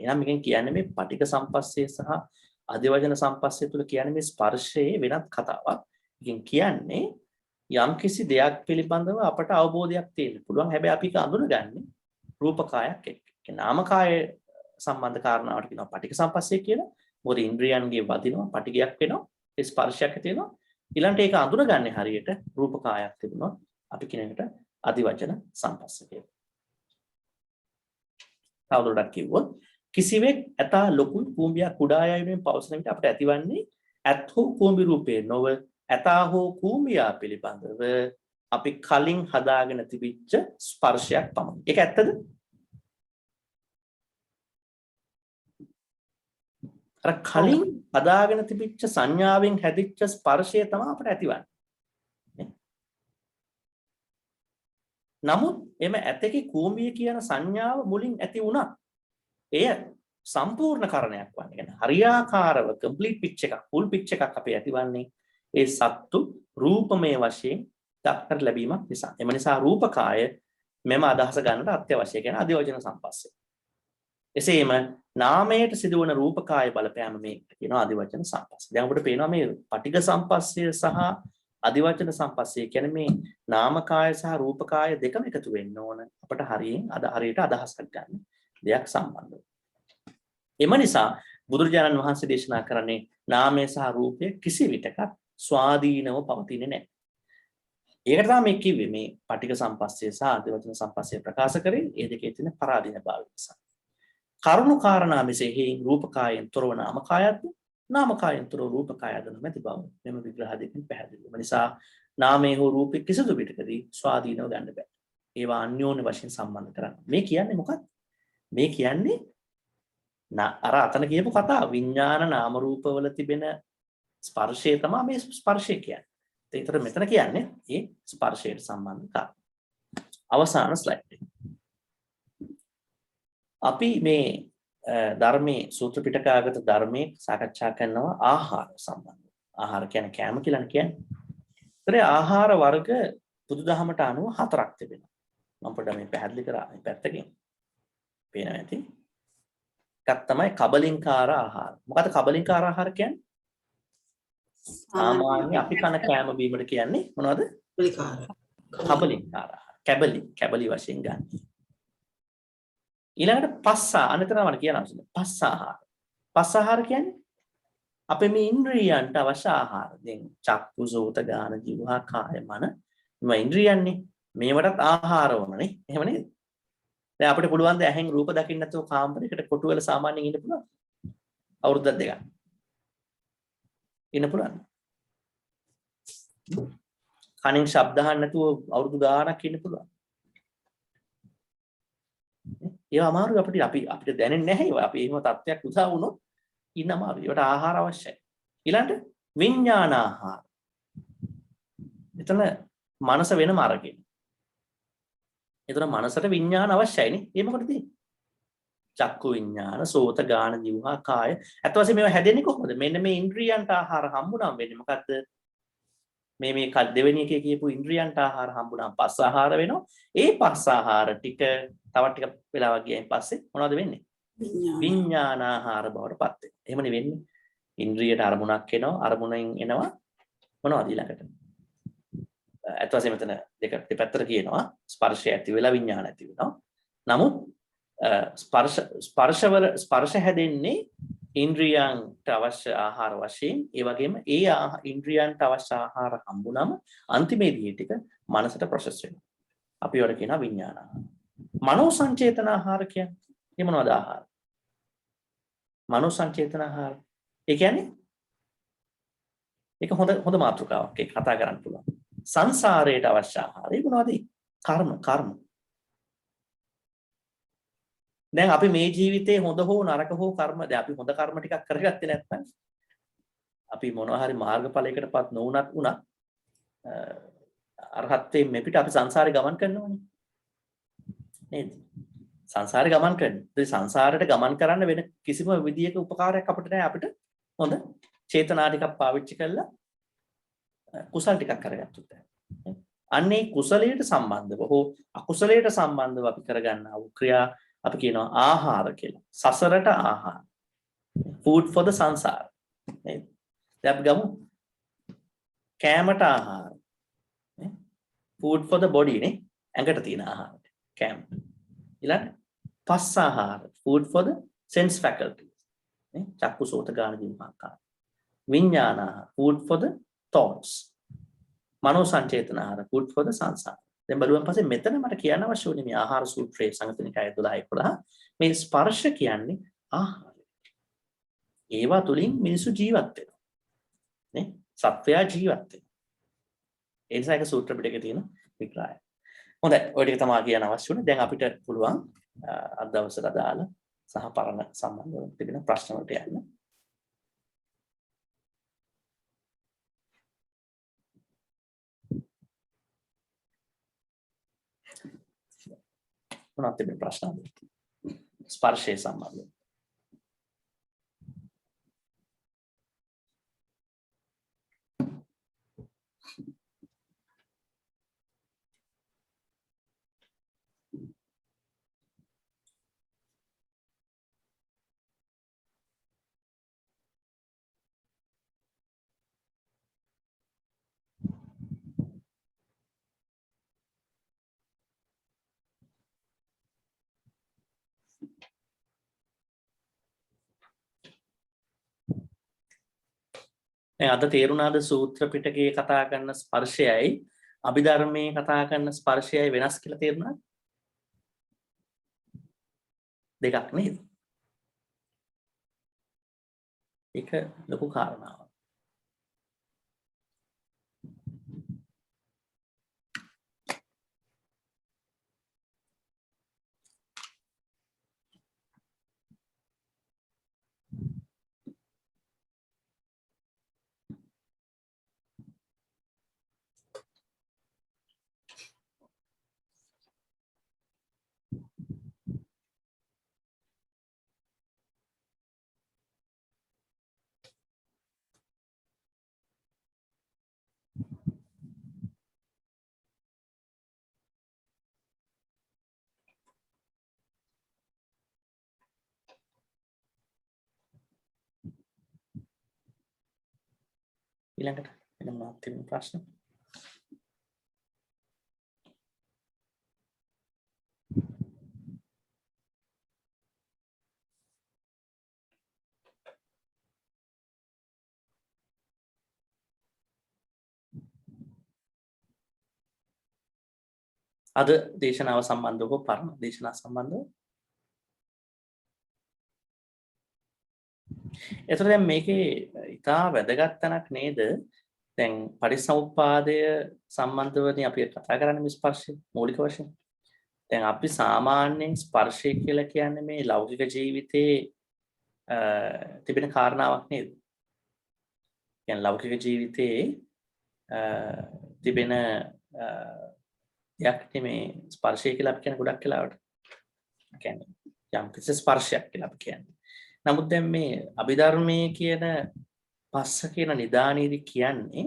එහෙනම් මේකෙන් කියන්නේ මේ පටික සම්පස්සේ සහ අධිවචන සම්පස්සේ තුල කියන්නේ මේ ස්පර්ශයේ වෙනත් කතාවක්. මේකෙන් කියන්නේ යම්කිසි දෙයක් පිළිබඳව අපට අවබෝධයක් තියෙන්න පුළුවන්. හැබැයි අපි ඒක අඳුනගන්නේ රූපකායක් එක්ක. ඒ නාමකාය සම්බන්ධ කාරණාවට කියනවා පටික සම්පස්සේ කියලා. මොකද ඉන්ද්‍රියන්ගේ වදිනවා පටිගයක් වෙනවා. ඒ ස්පර්ශයක් ඇති වෙනවා. ඊළඟට ඒක අඳුනගන්නේ හරියට රූපකායක් තිබුණොත් අපි කියන එකට අධිවචන සම්පස්ස කියලා. තවදුරටත් කිව්වොත් කිසිවෙක් ඇතා ලොකු කූඹියක් කුඩා යයින් පවසන විට අපට ඇතිවන්නේ ඇත් හෝ කූඹි රූපේ නොව ඇතා හෝ කූඹියා පිළිබඳව අපි කලින් හදාගෙන තිබිච්ච ස්පර්ශයක් පමණයි. ඒක ඇත්තද? අර කලින් හදාගෙන තිබිච්ච සංඥාවෙන් හැදිච්ච ස්පර්ශය තමයි අපට ඇතිවන්නේ. නමුත් එම ඇතකේ කූඹිය කියන සංඥාව මුලින් ඇති වුණා. එය සම්පූර්ණ කරණයක් වන්නේ. කියන්නේ හරියාකාරව කම්ප්ලීට් පිච් එකක්, ෆුල් පිච් එකක් අපේ ඇතිවන්නේ ඒ සත්තු රූපමය වශයෙන් දක්නට ලැබීමක් නිසා. එම නිසා රූපකාය මෙම අදහස ගන්නට අත්‍යවශ්‍ය කියන අධිවචන සම්පස්සේ. එසේම නාමයට සිදුවන රූපකාය බලපෑම මේකට කියනවා අධිවචන සම්පස්සේ. දැන් අපිට පේනවා මේ පටිඝ සම්පස්සේ සහ අධිවචන සම්පස්සේ කියන්නේ මේ නාමකාය සහ රූපකාය දෙකම එකතු වෙන්න ඕන. අපිට හරියට අදහසක් ගන්න දෙයක් සම්බන්ධව. එම නිසා බුදුරජාණන් වහන්සේ දේශනා කරන්නේ නාමය සහ රූපය කිසි විටක ස්වාධීනව පවතින්නේ නැහැ. ඒකට තමයි මේ කිව්වේ මේ පටිඝ සම්පස්සේ සහ අධිවචන සම්පස්සේ ප්‍රකාශ කරේ ඒ දෙකේ තියෙන පරාදීන භාවය නිසා. කරුණු කාරණා මෙසේහි රූපකායෙන් තොරව නාමකායත් නාමකායෙන් තොරව රූපකායද නැති බව මෙම විග්‍රහ දෙකෙන් පැහැදිලි. ඒ නිසා නාමයේ හෝ රූපේ කිසිදු පිටකදී ස්වාධීනව ගන්න බෑ. ඒවා අන්‍යෝන්‍ය වශයෙන් සම්බන්ධ කරන්න. මේ කියන්නේ මොකක්ද? මේ කියන්නේ අර අතන කියපු කතාව විඥාන නාම රූපවල තිබෙන ස්පර්ශය තමයි මේ ස්පර්ශය කියන්නේ. ඒතර මෙතන කියන්නේ ඒ ස්පර්ශයට සම්බන්ධ කාරණා. අවසාන ස්ලයිඩ් එක. අපි මේ ධර්මයේ සූත්‍ර පිටකාගත ධර්මයේ සාකච්ඡා කරනවා ආහාර සම්බන්ධව. ආහාර කියන්නේ කෑම කියලා කියන්නේ. ඒතරේ ආහාර වර්ග බුදුදහමට අනුව 4ක් තිබෙනවා. මම පොඩ්ඩක් මේ පැහැදිලි කරා මේ පැත්තකින්. පේනවා ඇති. එකක් තමයි කබලින්කාර ආහාර. මොකද කබලින්කාර ආහාර කියන්නේ? සාමාන්‍ය අපි කන කෑම බීමට කියන්නේ මොනවද? කබලින්කාර ආහාර. කැබලි වශයෙන් ගන්න. ඊළඟට පස්සා අනිතරම කියනවා පස්සාහාර. පස්සාහාර කියන්නේ අපේ මේ ඉන්ද්‍රියයන්ට අවශ්‍ය ආහාර. දැන් චක්කු සෝත ගාන ජීවහා කාය මන මේ ඉන්ද්‍රියන්නේ මේවටත් ආහාර ඕනනේ. එහෙම නේද? දැන් අපිට පුළුවන් ද ඇහෙන් රූප දකින්න නැතුව කාමරයකට කොටු වල සාමාන්‍යයෙන් ඉන්න පුළුවන්. අවුරුද්දක් දෙකක්. ඉන්න පුළුවන්. කණින් ශබ්ද අහන්න නැතුව අවුරුදු ගාණක් ඉන්න පුළුවන්. ඒව අමාරුයි අපිට දැනෙන්නේ නැහැ ඒවා. අපි එහෙම තත්ත්වයක් උදා වුණොත් ඉන්න අමාරුයි. ඒවට ආහාර අවශ්‍යයි. ඊළඟට විඥාන ආහාර. එතන මනස වෙනම අරගෙන. එතන මනසට විඥාන අවශ්‍යයිනේ. ඒ මොකටද? චක්කු විඥාන, සෝත, ගාන, જીවහා, කාය. අත් වශයෙන් මේවා හැදෙන්නේ කොහොමද? මෙන්න මේ ඉන්ද්‍රියන්ට ආහාර හම්බුනම වෙන්නේ මොකද්ද? මේ දෙවෙනි එකේ කියපු ඉන්ද්‍රියන්ට ආහාර හම්බුනම පස්ස ආහාර වෙනවා. ඒ පස්ස ආහාර ටික තවත් ටික වෙලාවක් ගියයින් පස්සේ මොනවද වෙන්නේ? විඥාන ආහාර බවට පත් වෙනවා. එහෙමනේ වෙන්නේ. ඉන්ද්‍රියට අරමුණක් එනවා. අරමුණෙන් එනවා මොනවද ඊළඟට? අත් වශයෙන් මෙතන දෙපැත්තට කියනවා ස්පර්ශය ඇති වෙලා විඥාන ඇති වෙනවා. නමුත් ස්පර්ශ හැදෙන්නේ ඉන්ද්‍රියන්ට අවශ්‍ය ආහාර වශයෙන්. ඒ වගේම ඒ ඉන්ද්‍රියන්ට අවශ්‍ය ආහාර හම්බුනම අන්තිමේදී ටික මනසට ප්‍රොසෙස් වෙනවා. අපි වල කියනවා විඥාන ආහාර. මනෝ සංචේතන ආහාර කියන්නේ මොනවද ආහාර? මනෝ සංචේතන ආහාර. ඒ කියන්නේ ඒක හොඳ මාතෘකාවක්. ඒක කතා කරන්න පුළුවන්. සංසාරයට අවශ්‍ය ආහාර. ඒ මොනවද? කර්ම. දැන් අපි මේ ජීවිතේ හොඳ හෝ නරක හෝ කර්ම දැන් අපි හොඳ කර්ම ටිකක් කරගත්තේ නැත්නම් අපි මොනවා හරි මාර්ගඵලයකටපත් නොවුනත් උනත් අරහත්ත්වයෙන් මෙපිට අපි සංසාරේ ගමන් කරනවනේ නේද? සංසාරේ ගමන් කරන්නේ. ඒ සංසාරයට ගමන් කරන්න වෙන කිසිම විදියක උපකාරයක් අපිට නැහැ. අපිට හොඳ චේතනා ටිකක් පාවිච්චි කරලා කුසල් ටිකක් කරගත්තොත්. අන්නේ කුසලයට සම්බන්ධව හෝ අකුසලයට සම්බන්ධව අපි කරගන්නා වූ ක්‍රියා අපි කියනවා ආහාර කියලා. සසරට ආහාර. food for the සංසාර. නේද? දැන් අපි ගමු කෑමට ආහාර. food for the body නේ. ඇඟට තියෙන ආහාර. කෑම. ඊළඟ පස්ස ආහාර. food for the sense faculties. නේ? චක්කු සෝත ගාන જીවහා කාය. විඥාන ආහාර. food for the thoughts. මනෝ සංචේතන ආහාර. food for the සංසාර. දැන් බලුවන් පස්සේ මෙතන මට කියන්න අවශ්‍ය වුණේ මේ ආහාර සූත්‍රයේ සංගතනිකය 12 මේ ස්පර්ශ කියන්නේ ආහාර. ඒවා තුලින් මිනිසු ජීවත් වෙනවා. නේ? සත්වයා ජීවත් වෙනවා. ඒ නිසා ඒක සූත්‍ර පිටකේ තියෙන විග්‍රහය. හොඳයි. ඔය ටික තමයි කියන්න අවශ්‍ය වුණේ. දැන් අපිට පුළුවන් අද දවසට අදාළ සහ පරණ සම්බන්ධව තිබෙන ප්‍රශ්න වලට යන්න. මොනවද තිබෙන ප්‍රශ්න? ස්පර්ශය සම්බන්ධව. දැන් අද තේරුණාද සූත්‍ර පිටකයේ කතා කරන ස්පර්ශයයි අභිධර්මයේ කතා කරන ස්පර්ශයයි වෙනස් කියලා තේරුණාද? දෙකක් නේද? ඒක ලොකු කාරණාවක්. ඊළඟට වෙන මොනවද තියෙන ප්‍රශ්න? අද දේශනාව සම්බන්ධව හෝ පරණ දේශනාව සම්බන්ධව. එතකොට දැන් මේකේ ඉතා වැදගත් තැනක් නේද? දැන් පටිච්චසමුප්පාදය සම්බන්ධවනේ අපි කතා කරන්නේ මේ ස්පර්ශය මූලික වශයෙන්. දැන් අපි සාමාන්‍යයෙන් ස්පර්ශය කියලා කියන්නේ මේ ලෞකික ජීවිතයේ තිබෙන කාරණාවක් නේද? කියන්නේ ලෞකික ජීවිතයේ තිබෙන දෙයක් මේ ස්පර්ශය කියලා අපි කියන ගොඩක් වෙලාවට. කියන්නේ යම් කිසි ස්පර්ශයක් කියලා අපි කියන්නේ. නමුත් දැන් මේ අභිධර්මයේ කියන පස්ස කියන නිදානයේදී කියන්නේ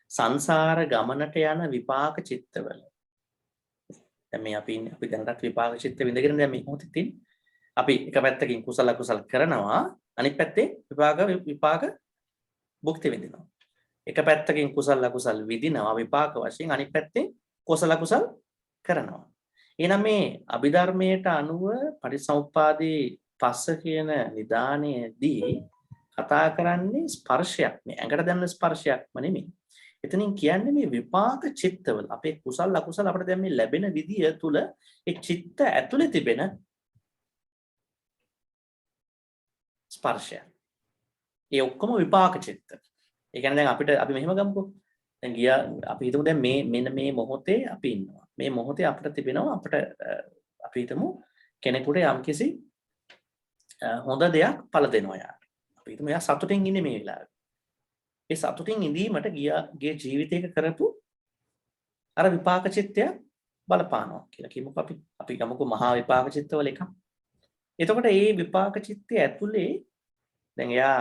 සංසාර ගමනට යන විපාක චිත්තවල. දැන් මේ අපි දැනට විපාක චිත්ත විඳගෙන දැන් මේ මොහොතේ තියෙන්නේ. අපි එක පැත්තකින් කුසල අකුසල කරනවා අනිත් පැත්තේ විපාක භුක්ති විඳිනවා. එක පැත්තකින් කුසල අකුසල විඳිනවා විපාක වශයෙන් අනිත් පැත්තේ කුසල අකුසල කරනවා. එහෙනම් මේ අභිධර්මයට අනුව පටිච්චසමුප්පාදේ පස්ස කියන නිදානයේදී කතා කරන්නේ ස්පර්ශයක් නේ. ඇඟට දැනෙන ස්පර්ශයක්ම නෙමෙයි. එතනින් කියන්නේ මේ විපාක චිත්තවල අපේ කුසල අකුසල අපිට දැන් මේ ලැබෙන විදිය තුල ඒ චිත්ත ඇතුලේ තිබෙන ස්පර්ශය. ඒ ඔක්කොම විපාක චිත්ත. ඒ කියන්නේ දැන් අපි මෙහෙම ගමුකෝ. දැන් අපි හිතමු දැන් මෙන්න මේ මොහොතේ අපි ඉන්නවා. මේ මොහොතේ අපිට තිබෙනවා අපි හිතමු කෙනෙකුට යම්කිසි හොඳ දෙයක් පළ දෙනවා යාට. අපි හිතමු එයා සතුටින් ඉන්නේ මේ වෙලාවේ. ඒ සතුටින් ඉඳීමට ගිය ජීවිතයක කරපු අර විපාක චිත්තය බලපානවා කියලා කියමුකෝ අපි ගමුකෝ මහා විපාක චිත්තවල එකක්. එතකොට මේ විපාක චිත්තය ඇතුලේ දැන් එයා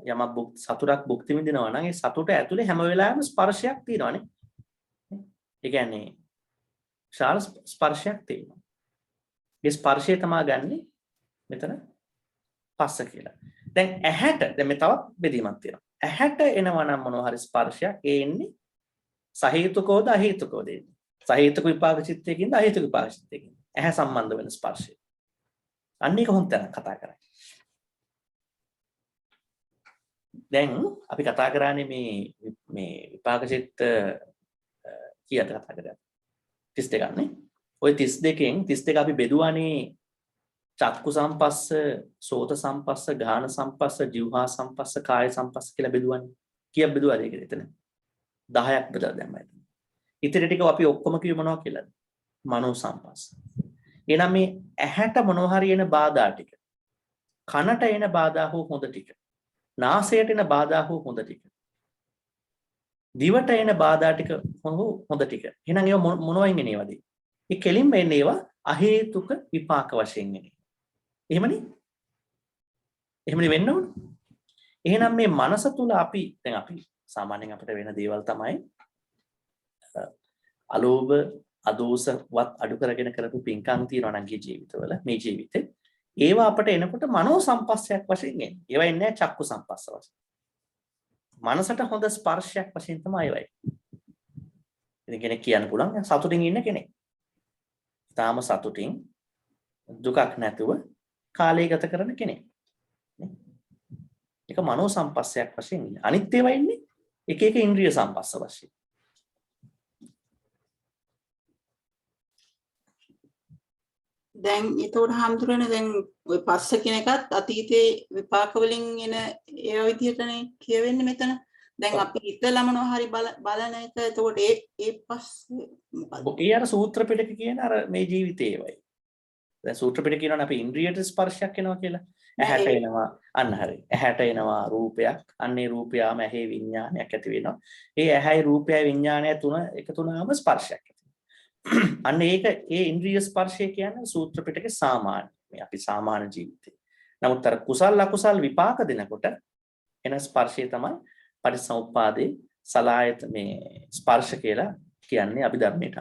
යමක් සතුටක් භුක්ති විඳිනවා නම් ඒ සතුට ඇතුලේ හැම වෙලාවෙම ස්පර්ශයක් තියෙනවානේ. ඒ කියන්නේ ශාල ස්පර්ශයක් තියෙනවා. ඒ ස්පර්ශය තමයි ගන්නෙ මෙතන පස්ස කියලා. දැන් ඇහැට දැන් මේ තවත් බෙදීමක් තියෙනවා. ඇහැට එනවා නම් මොනවා හරි ස්පර්ශයක් ඒ එන්නේ සහේතුකෝද අහේතුකෝද එන්නේ. සහේතුක විපාක චිත්තයකින්ද අහේතුක විපාක චිත්තයකින්ද. ඇහැ සම්බන්ධ වෙන ස්පර්ශය. අන්න ඒක හොන්තන කතා කරන්නේ. දැන් අපි කතා කරන්නේ මේ විපාක චිත්ත කීයද කතා කරන්නේ 32 නේ. ওই 32න් 32 අපි බෙදුවානේ චක්කු සම්පස්ස, සෝත සම්පස්ස, ගාහන සම්පස්ස, જીවහා සම්පස්ස, කාය සම්පස්ස කියලා බෙදුවානේ. කීයක් බෙදුවාද ඒක එතන? 10ක් බෙදලා දැම්මා එතන. ඉතින් ටික අපි ඔක්කොම කිව්ව මොනවා කියලාද? මනෝ සම්පස්ස. එහෙනම් මේ ඇහැට මොනවා හරි එන බාධා ටික, කනට එන බාධා හෝ හොඳ ටික, නාසයට එන බාධා හෝ හොඳ ටික, දිවට එන බාධා ටික හොඳ ටික. එහෙනම් ඒව මොනවයින් එනේවද? ඒ කෙලින්ම එන්නේ ඒවා අහේතුක විපාක වශයෙන් එන්නේ. එහෙමනේ? එහෙමනේ වෙන්න ඕන. එහෙනම් මේ මනස තුල අපි සාමාන්‍යයෙන් අපිට වෙන දේවල් තමයි අලෝභ අදෝසවත් අඩු කරගෙන කරපු පින්කම් තියෙනවා නම් ජීවිතවල මේ ජීවිතේ ඒවා අපට එනකොට මනෝ සම්පස්සයක් වශයෙන් එන්නේ. ඒවා එන්නේ චක්කු සම්පස්ස වශයෙන්. මනසට හොඳ ස්පර්ශයක් වශයෙන් තමයි ඒවයි. ඉතින් කෙනෙක් කියන්න පුළුවන් සතුටින් ඉන්න කෙනෙක්. තාම සතුටින් දුකක් නැතුව කාලය ගත කරන කෙනෙක්. ඒක මනෝ සම්පස්සයක් වශයෙන් ඉන්නේ. අනිත් ඒවා ඉන්නේ එක එක ඉන්ද්‍රිය සම්පස්ස වශයෙන්. දැන් ඒතකොට හම්දුරනේ දැන් ওই පස්ස කියන එකත් අතීතේ විපාක වලින් එන ඒ විදිහටනේ කියවෙන්නේ මෙතන. දැන් අපි හිතලා මොනවා හරි බලන එක එතකොට ඒ පස්ස මොකද? ඒ අර සූත්‍ර පිටක කියන අර මේ ජීවිතේ වයි. දැන් සූත්‍ර පිටක කියනවනේ අපි ඉන්ද්‍රියට ස්පර්ශයක් එනවා කියලා. ඇහැට එනවා අන්න හරි. ඇහැට එනවා රූපයක්. අන්නේ රූපයාම ඇහි විඥානයක් ඇති වෙනවා. ඒ ඇහැයි රූපයයි විඥානය තුන එකතු වුණාම ස්පර්ශයක්. අන්න ඒක ඒ ඉන්ද්‍රිය ස්පර්ශය කියන්නේ සූත්‍ර පිටකේ සාමාන්‍ය මේ අපි සාමාන්‍ය ජීවිතේ. නමුත් අර කුසල් අකුසල් විපාක දෙනකොට එන ස්පර්ශය තමයි පටිච්චසමුප්පාදේ සලායත මේ ස්පර්ශ කියලා කියන්නේ අපි ධර්මයට.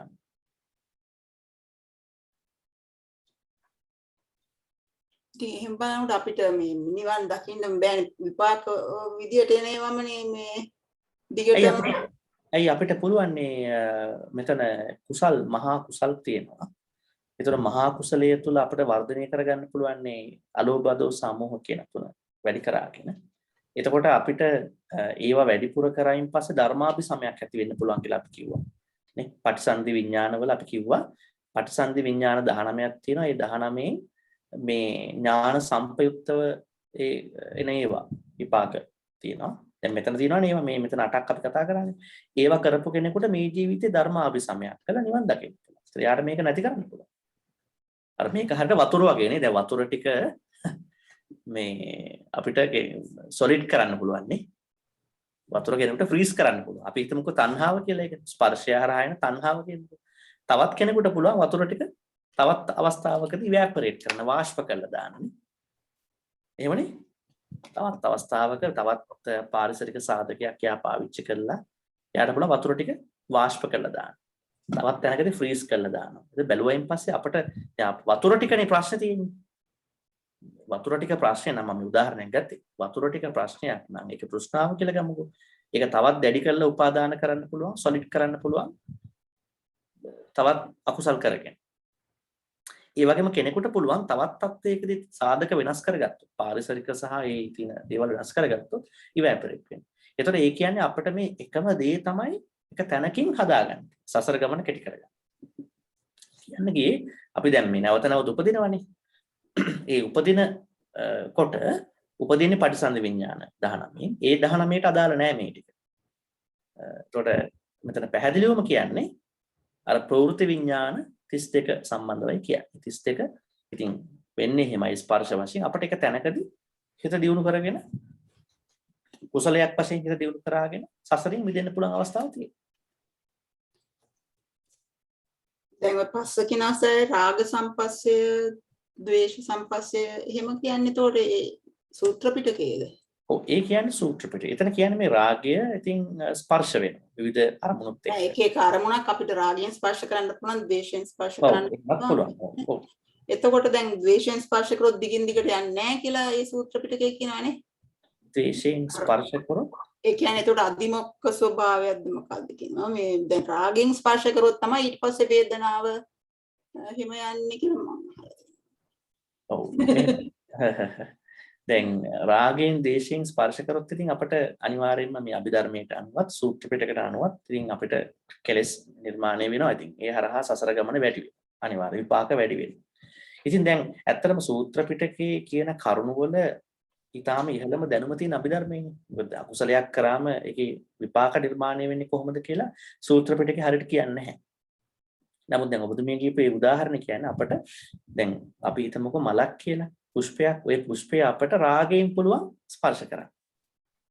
ඉතින් එහෙම බලනකොට අපිට මේ නිවන් දකින්න බෑනේ විපාක විදියට එනේවමනේ මේ දිගටම ඇයි අපිට පුළුවන් මෙතන කුසල් මහා කුසල් තියෙනවා. ඒතර මහා කුසලයේ තුල අපිට වර්ධනය කරගන්න පුළුවන් අලෝභ දෝස සමෝහ කියන තුන වැඩි කරාගෙන. එතකොට අපිට ඒවා වැඩිපුර කරයින් පස්සේ ධර්මාභිසමයක් ඇති වෙන්න පුළුවන් කියලා අපි කිව්වා. නේ? පටිසන්ධි විඥානවල අපි කිව්වා පටිසන්ධි විඥාන 19ක් තියෙනවා. ඒ 19 මේ ඥාන සම්පයුක්තව එන ඒවා විපාක තියෙනවා. දැන් මෙතන තියෙනවනේ මේ මෙතන 8ක් අපි කතා කරන්නේ. ඒවා කරපු කෙනෙකුට මේ ජීවිතේ ධර්මාභිසමයක් කළා නිවන් දකින්න පුළුවන්. එයාට මේක නැති කරන්න පුළුවන්. අර මේක හරියට වතුර වගේ නේ. දැන් වතුර ටික මේ අපිට සොලිඩ් කරන්න පුළුවන් නේ. වතුර කෙනෙකුට ෆ්‍රීස් කරන්න පුළුවන්. අපි හිතමුකෝ තණ්හාව කියලා එක ස්පර්ශය හරහා එන තණ්හාව කියන්නේ. තවත් කෙනෙකුට පුළුවන් වතුර ටික තවත් අවස්ථාවකදී ඉවැපරේට් කරන්න වාෂ්ප කරලා දාන්න. එහෙමනේ. තවත් අවස්ථාවක තවත් පාරිසරික සාධකයක් යා පාවිච්චි කරලා යාට පුළුවන් වතුර ටික වාෂ්ප කරලා දාන්න. තවත් තැනකදී ෆ්‍රීස් කරලා දානවා. ඒක බැලුවයින් පස්සේ අපිට වතුර ටිකනේ ප්‍රශ්නේ තියෙන්නේ. වතුර ටික ප්‍රශ්නේ නම් මම උදාහරණයක් ගත්තේ. වතුර ටික ප්‍රශ්නයක් නම් ඒක තෘෂ්ණාව කියලා ගමුකෝ. ඒක තවත් දැඩි කරලා උපාදාන කරන්න පුළුවන්, සොලිඩ් කරන්න පුළුවන්. තවත් අකුසල් කරගෙන. ඒ වගේම කෙනෙකුට පුළුවන් තවත් තත්ත්වයකදී සාධක වෙනස් කරගත්තොත් පාරිසරික සහ ඒ තියෙන දේවල් වෙනස් කරගත්තොත් ඉවැපරේට් වෙනවා. ඒතකොට ඒ කියන්නේ අපිට මේ එකම දේ තමයි එක තැනකින් හදාගන්න. සසර ගමන කෙටි කරගන්න. කියන්නේ ගියේ අපි දැන් මේ නැවත නැවත උපදිනවනේ. ඒ උපදින කොට උපදින්නේ පටිසන්ධි විඥාන 19. ඒ 19ට අදාළ නෑ මේ ටික. ඒතකොට මෙතන පැහැදිලිවම කියන්නේ අර ප්‍රවෘත්ති විඥාන 32 සම්බන්ධවයි කියන්නේ. 32 ඉතින් වෙන්නේ එහෙමයි ස්පර්ශ වශයෙන් අපිට එක තැනකදී හිත දියුණු කරගෙන කුසලයක් වශයෙන් හිත දියුණු කරාගෙන සසරින් මිදෙන්න පුළුවන් අවස්ථාවක් තියෙනවා. දැන් ඔය පස්සකිනාසය රාග සම්පස්සය, ද්වේෂ සම්පස්සය එහෙම කියන්නේ එතකොට ඒ සූත්‍ර පිටකයේද? ඔව් ඒ කියන්නේ සූත්‍ර පිටකය. එතන කියන්නේ මේ රාගය ඉතින් ස්පර්ශ වෙනවා. විවිධ අරමුණුත් එක්ක. එක එක අරමුණක් අපිට රාගයෙන් ස්පර්ශ කරන්න පුළුවන්, ද්වේෂයෙන් ස්පර්ශ කරන්න පුළුවන්. ඔව්. එතකොට දැන් ද්වේෂයෙන් ස්පර්ශ කරොත් දිගින් දිගට යන්නේ නැහැ කියලා ඒ සූත්‍ර පිටකේ කියනවානේ. ද්වේෂයෙන් ස්පර්ශ කරොත් ඒ කියන්නේ එතකොට අධිමොක්ඛ ස්වභාවයක්ද මොකක්ද කියනවා. මේ දැන් රාගයෙන් ස්පර්ශ කරොත් තමයි ඊට පස්සේ වේදනාව හිම යන්නේ කියලා මම අහලා. ඔව්. දැන් රාගයෙන් දේශයෙන් ස්පර්ශ කරොත් ඉතින් අපිට අනිවාර්යයෙන්ම මේ අභිධර්මයට අනුවත් සූත්‍ර පිටකට අනුවත් ඉතින් අපිට කෙලෙස් නිර්මාණය වෙනවා. ඉතින් ඒ හරහා සසර ගමන වැඩි වෙනවා. අනිවාර්ය විපාක වැඩි වෙනවා. ඉතින් දැන් ඇත්තටම සූත්‍ර පිටකේ කියන කරුණ වල ඊටාම ඉහළම දැනුම තියෙන අභිධර්මයනේ. මොකද අකුසලයක් කරාම ඒකේ විපාක නිර්මාණය වෙන්නේ කොහොමද කියලා සූත්‍ර පිටකේ හරියට කියන්නේ නැහැ. නමුත් දැන් ඔබතුමිය කියපු ඒ උදාහරණ කියන්නේ අපිට දැන් අපි හිතමුකෝ මලක් කියලා පුෂ්පයක්. ওই පුෂ්පය අපට රාගයෙන් පුළුවන් ස්පර්ශ කරන්න.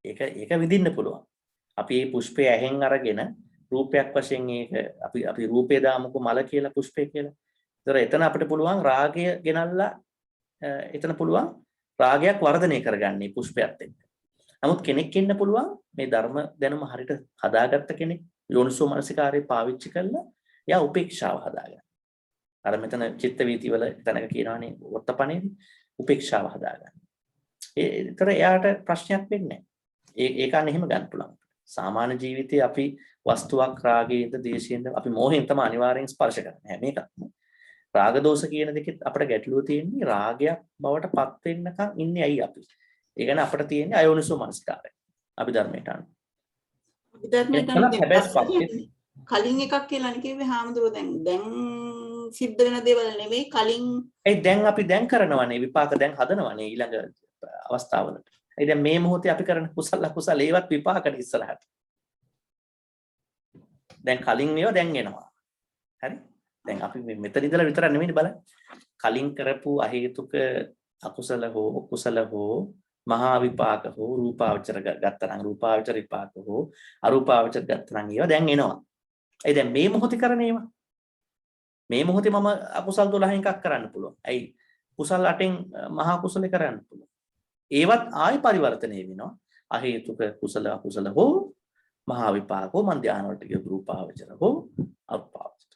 ඒක විඳින්න පුළුවන්. අපි මේ පුෂ්පය ඇහෙන් අරගෙන රූපයක් වශයෙන් අපි රූපේ දාමුකෝ මල කියලා පුෂ්පය කියලා. ඒතර එතන අපිට පුළුවන් රාගය ගෙනල්ලා එතන පුළුවන් රාගයක් වර්ධනය කරගන්නේ පුෂ්පයත් එක්ක. නමුත් කෙනෙක් ඉන්න පුළුවන් මේ ධර්ම දැනුම හරියට හදාගත්ත කෙනෙක් යෝනිසෝ මනසිකාරේ පාවිච්චි කරලා එයා උපේක්ෂාව හදාගන්න. අර මෙතන චිත්ත වීති වල තැනක කියනවානේ වත්තපණේදී උපේක්ෂාව හදාගන්න. ඒතර එයාට ප්‍රශ්නයක් වෙන්නේ නැහැ. ඒක අන්න එහෙම ගන්න පුළුවන්. සාමාන්‍ය ජීවිතේ අපි වස්තුවක් රාගයෙන්ද දේශයෙන්ද අපි මෝහයෙන් තමයි අනිවාර්යෙන් ස්පර්ශ කරන්නේ. හැම එකක්ම. රාග දෝෂ කියන දෙකෙත් අපිට ගැටලුව තියෙන්නේ රාගයක් බවට පත් වෙන්නකම් ඉන්නේ ඇයි අපි? ඒ කියන්නේ අපිට තියෙන්නේ අයෝනිසෝ මනස්කාරය. අභිධර්මයට අනුව. අභිධර්මයට කලින් එකක් කියලා කිව්වේ හාමුදුරුවෝ දැන් සිද්ධ වෙන දේවල් නෙමෙයි කලින් දැන් අපි දැන් කරනවනේ විපාක දැන් හදනවනේ ඊළඟ අවස්ථාවලට. ඒ දැන් මේ මොහොතේ අපි කරන කුසල අකුසල ඒවත් විපාකන ඉස්සරහට. දැන් කලින් ඒවා දැන් එනවා. හරි? දැන් අපි මෙතන ඉඳලා විතර නෙමෙයි බලන්න. කලින් කරපු අහේතුක අකුසල හෝ කුසල හෝ මහා විපාක හෝ රූපාවචර ගත්තනම් රූපාවචර විපාක හෝ අරූපාවචර ගත්තනම් ඒවා දැන් එනවා. ඒ දැන් මේ මොහොතේ කරන ඒවා. මේ මොහොතේ මම අකුසල් 12 එකක් කරන්න පුළුවන්. ඇයි? කුසල් 8න් මහා කුසල කරන්න පුළුවන්. ඒවත් ආයි පරිවර්තනය වෙනවා. අහේතුක කුසල අකුසල හෝ මහා විපාක හෝ මන් ධාන වලට ගිය රූපාවචර හෝ අරූපාවචර.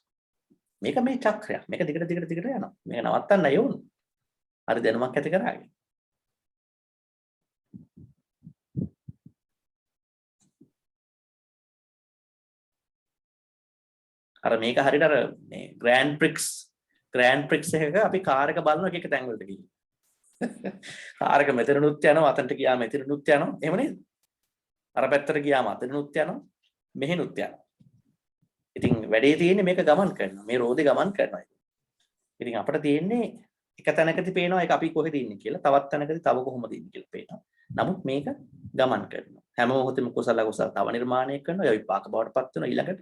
මේක මේ චක්‍රයක්. මේක දිගට යනවා. මේක නවත්තන්න යෝන. හරි දැනුමක් ඇති කරාගෙන. අර මේක හරියට අර මේ ග්‍රෑන්ඩ් ප්‍රික්ස් එකක අපි කාර් එක බලන එක තැන් වලට ගිහින්. කාර් එක මෙතනනුත් යනවා අතනට ගියාම මෙතනනුත් යනවා. එහෙම නේද? අර පැත්තට ගියාම අතනනුත් යනවා. මෙහෙනුත් යනවා. ඉතින් වැඩේ තියෙන්නේ මේක ගමන් කරනවා. මේ රෝදේ ගමන් කරනවා. ඉතින් අපිට තියෙන්නේ එක තැනකදී පේනවා ඒක අපි කොහෙද ඉන්නේ කියලා. තවත් තැනකදී තව කොහොමද ඉන්නේ කියලා පේනවා. නමුත් මේක ගමන් කරනවා. හැම මොහොතෙම කුසල අකුසල තව නිර්මාණය කරනවා. ඒ විපාක බවට පත් වෙනවා ඊළඟට.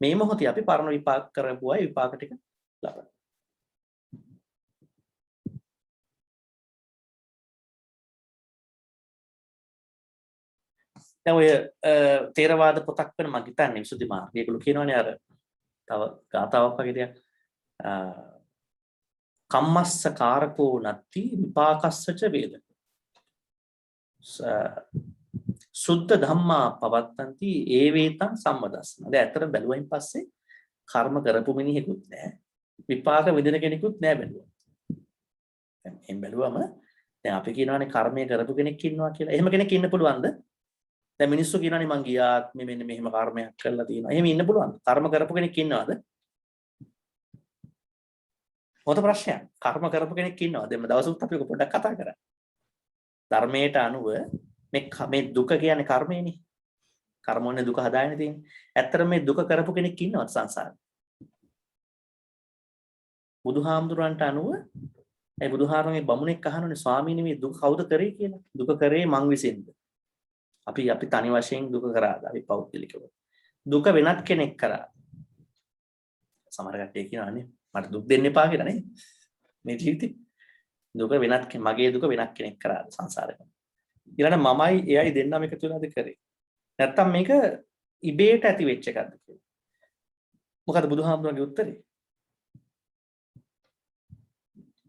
මේ මොහොතේ අපි පරණ විපාක කරපුවා ඒ විපාක ටික ලබනවා. දැන් ඔය තේරවාද පොතක් වෙන මම හිතන්නේ විසුද්ධි මාර්ගය. ඒගොල්ලෝ කියනවානේ අර තව ගාතාවක් වගේ දෙයක්. කම්මස්ස කාරකෝ නත්ති විපාකස්සච වේද. සුද්ධ ධම්මා පවත්තන්ති ඒ වේතං සම්මදස්සන. දැන් ඇත්තට බැලුවයින් පස්සේ කර්ම කරපු මිනිහෙකුත් නැහැ. විපාක විඳින කෙනෙකුත් නැහැ බැලුවා. දැන් එහෙන් බැලුවම දැන් අපි කියනවානේ කර්මය කරපු කෙනෙක් ඉන්නවා කියලා. එහෙම කෙනෙක් ඉන්න පුළුවන්ද? දැන් මිනිස්සු කියනවානේ මං ගියාත් මෙන්න මෙහෙම කර්මයක් කරලා තියෙනවා. එහෙම ඉන්න පුළුවන්ද? කර්ම කරපු කෙනෙක් ඉන්නවද? මොකද ප්‍රශ්නයක්? කර්ම කරපු කෙනෙක් ඉන්නවද? දැන් දවසුත් අපි පොඩ්ඩක් කතා කරා. ධර්මයට අනුව මේ දුක කියන්නේ කර්මයනේ. කර්මෝනේ දුක හදාගෙන තියෙන්නේ. ඇත්තට මේ දුක කරපු කෙනෙක් ඉන්නවද සංසාරේ? බුදුහාමුදුරන්ට අනුව ඒ බුදුහාරම මේ බමුණෙක් අහනෝනේ ස්වාමීනි මේ දුක කවුද කරේ කියලා. දුක කරේ මං විසින්ද? අපි තනි වශයෙන් දුක කරාද? අපි පෞද්ගලිකව. දුක වෙනත් කෙනෙක් කරා. සමහර කට්ටිය කියනවානේ මට දුක් දෙන්න එපා කියලා නේ. මේ ජීවිතේ දුක වෙනත් මගේ දුක වෙනත් කෙනෙක් කරාද සංසාරේ. ඊළඟ මමයි එයයි දෙන්නම එකතු වෙලාද කරේ. නැත්තම් මේක ඉබේට ඇති වෙච්ච එකක්ද කියලා. මොකද බුදුහාමුදුරන්ගේ උත්තරේ?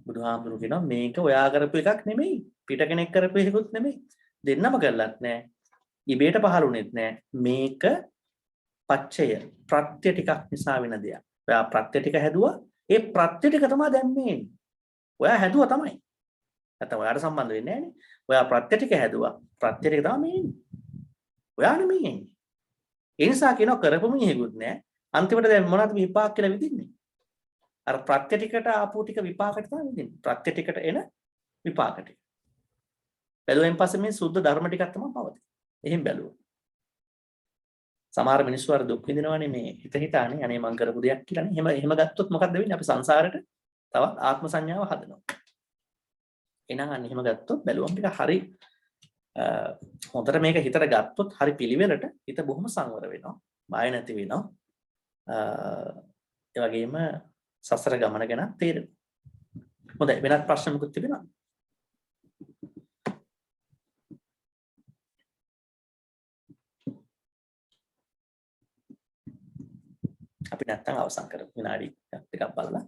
බුදුහාමුදුරු කියනවා මේක ඔයා කරපු එකක් නෙමෙයි. පිට කෙනෙක් කරපු එකකුත් නෙමෙයි. දෙන්නම කරලත් නෑ. ඉබේට පහළුනෙත් නෑ. මේක පච්චය ප්‍රත්‍ය ටිකක් නිසා වෙන දෙයක්. ඔයා ප්‍රත්‍ය ටික හැදුවා. ඒ ප්‍රත්‍ය ටික තමයි දැන් මේ. ඔයා හැදුවා තමයි. නැත්නම් ඔයාට සම්බන්ධ වෙන්නේ නෑනේ. ඔයා ප්‍රත්‍ය ටික හැදුවා. ප්‍රත්‍ය ටික තමයි මේ ඉන්නේ. ඔයා නෙමෙයි ඉන්නේ. ඒ නිසා කියනවා කරපු මිනිහෙකුත් නෑ. අන්තිමට දැන් මොනවද විපාක කියලා විඳින්නේ? අර ප්‍රත්‍ය ටිකට ආපු ටික විපාකට තමයි විඳින්නේ. ප්‍රත්‍ය ටිකට එන විපාක ටික. බැලුවෙන් පස්සේ මේ සුද්ධ ධර්ම ටිකක් තමයි පවතින්නේ. එහෙන් බැලුවා. සමහර මිනිස්සු අර දුක් විඳිනවනේ මේ හිතානේ අනේ මං කරපු දෙයක් කියලානේ. එහෙම ගත්තොත් මොකද්ද වෙන්නේ? අපි සංසාරෙට තවත් ආත්ම සංඥාව හදනවා. එහෙනම් අන්න එහෙම ගත්තොත් බැලුවම් ටික හරි හොඳට මේක හිතට ගත්තොත් හරි පිළිවෙලට හිත බොහොම සංවර වෙනවා. බය නැති වෙනවා. ඒ වගේම සසර ගමන ගැන තේරෙනවා. හොඳයි වෙනත් ප්‍රශ්න මොකක්ද තිබෙනවද? අපි නැත්තම් අවසන් කරමු විනාඩි ටිකක් බලලා.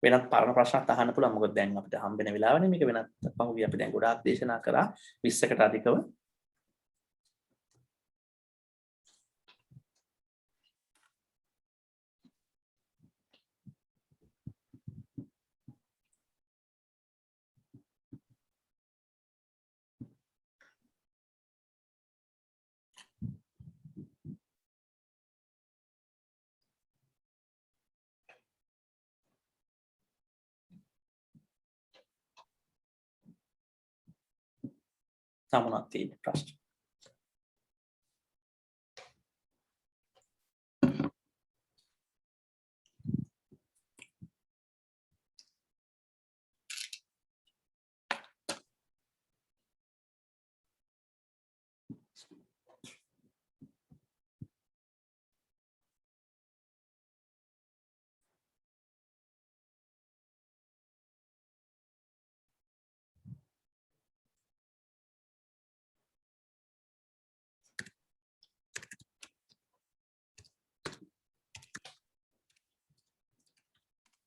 වෙනත් පරණ ප්‍රශ්නත් අහන්න පුළුවන්. මොකද දැන් අපිට හම්බෙන වෙලාවනේ මේක වෙනත් පහුගිය අපි දැන් ගොඩාක් දේශනා කරා 20කට අධිකව. සමුණක් තියෙන ප්‍රශ්න.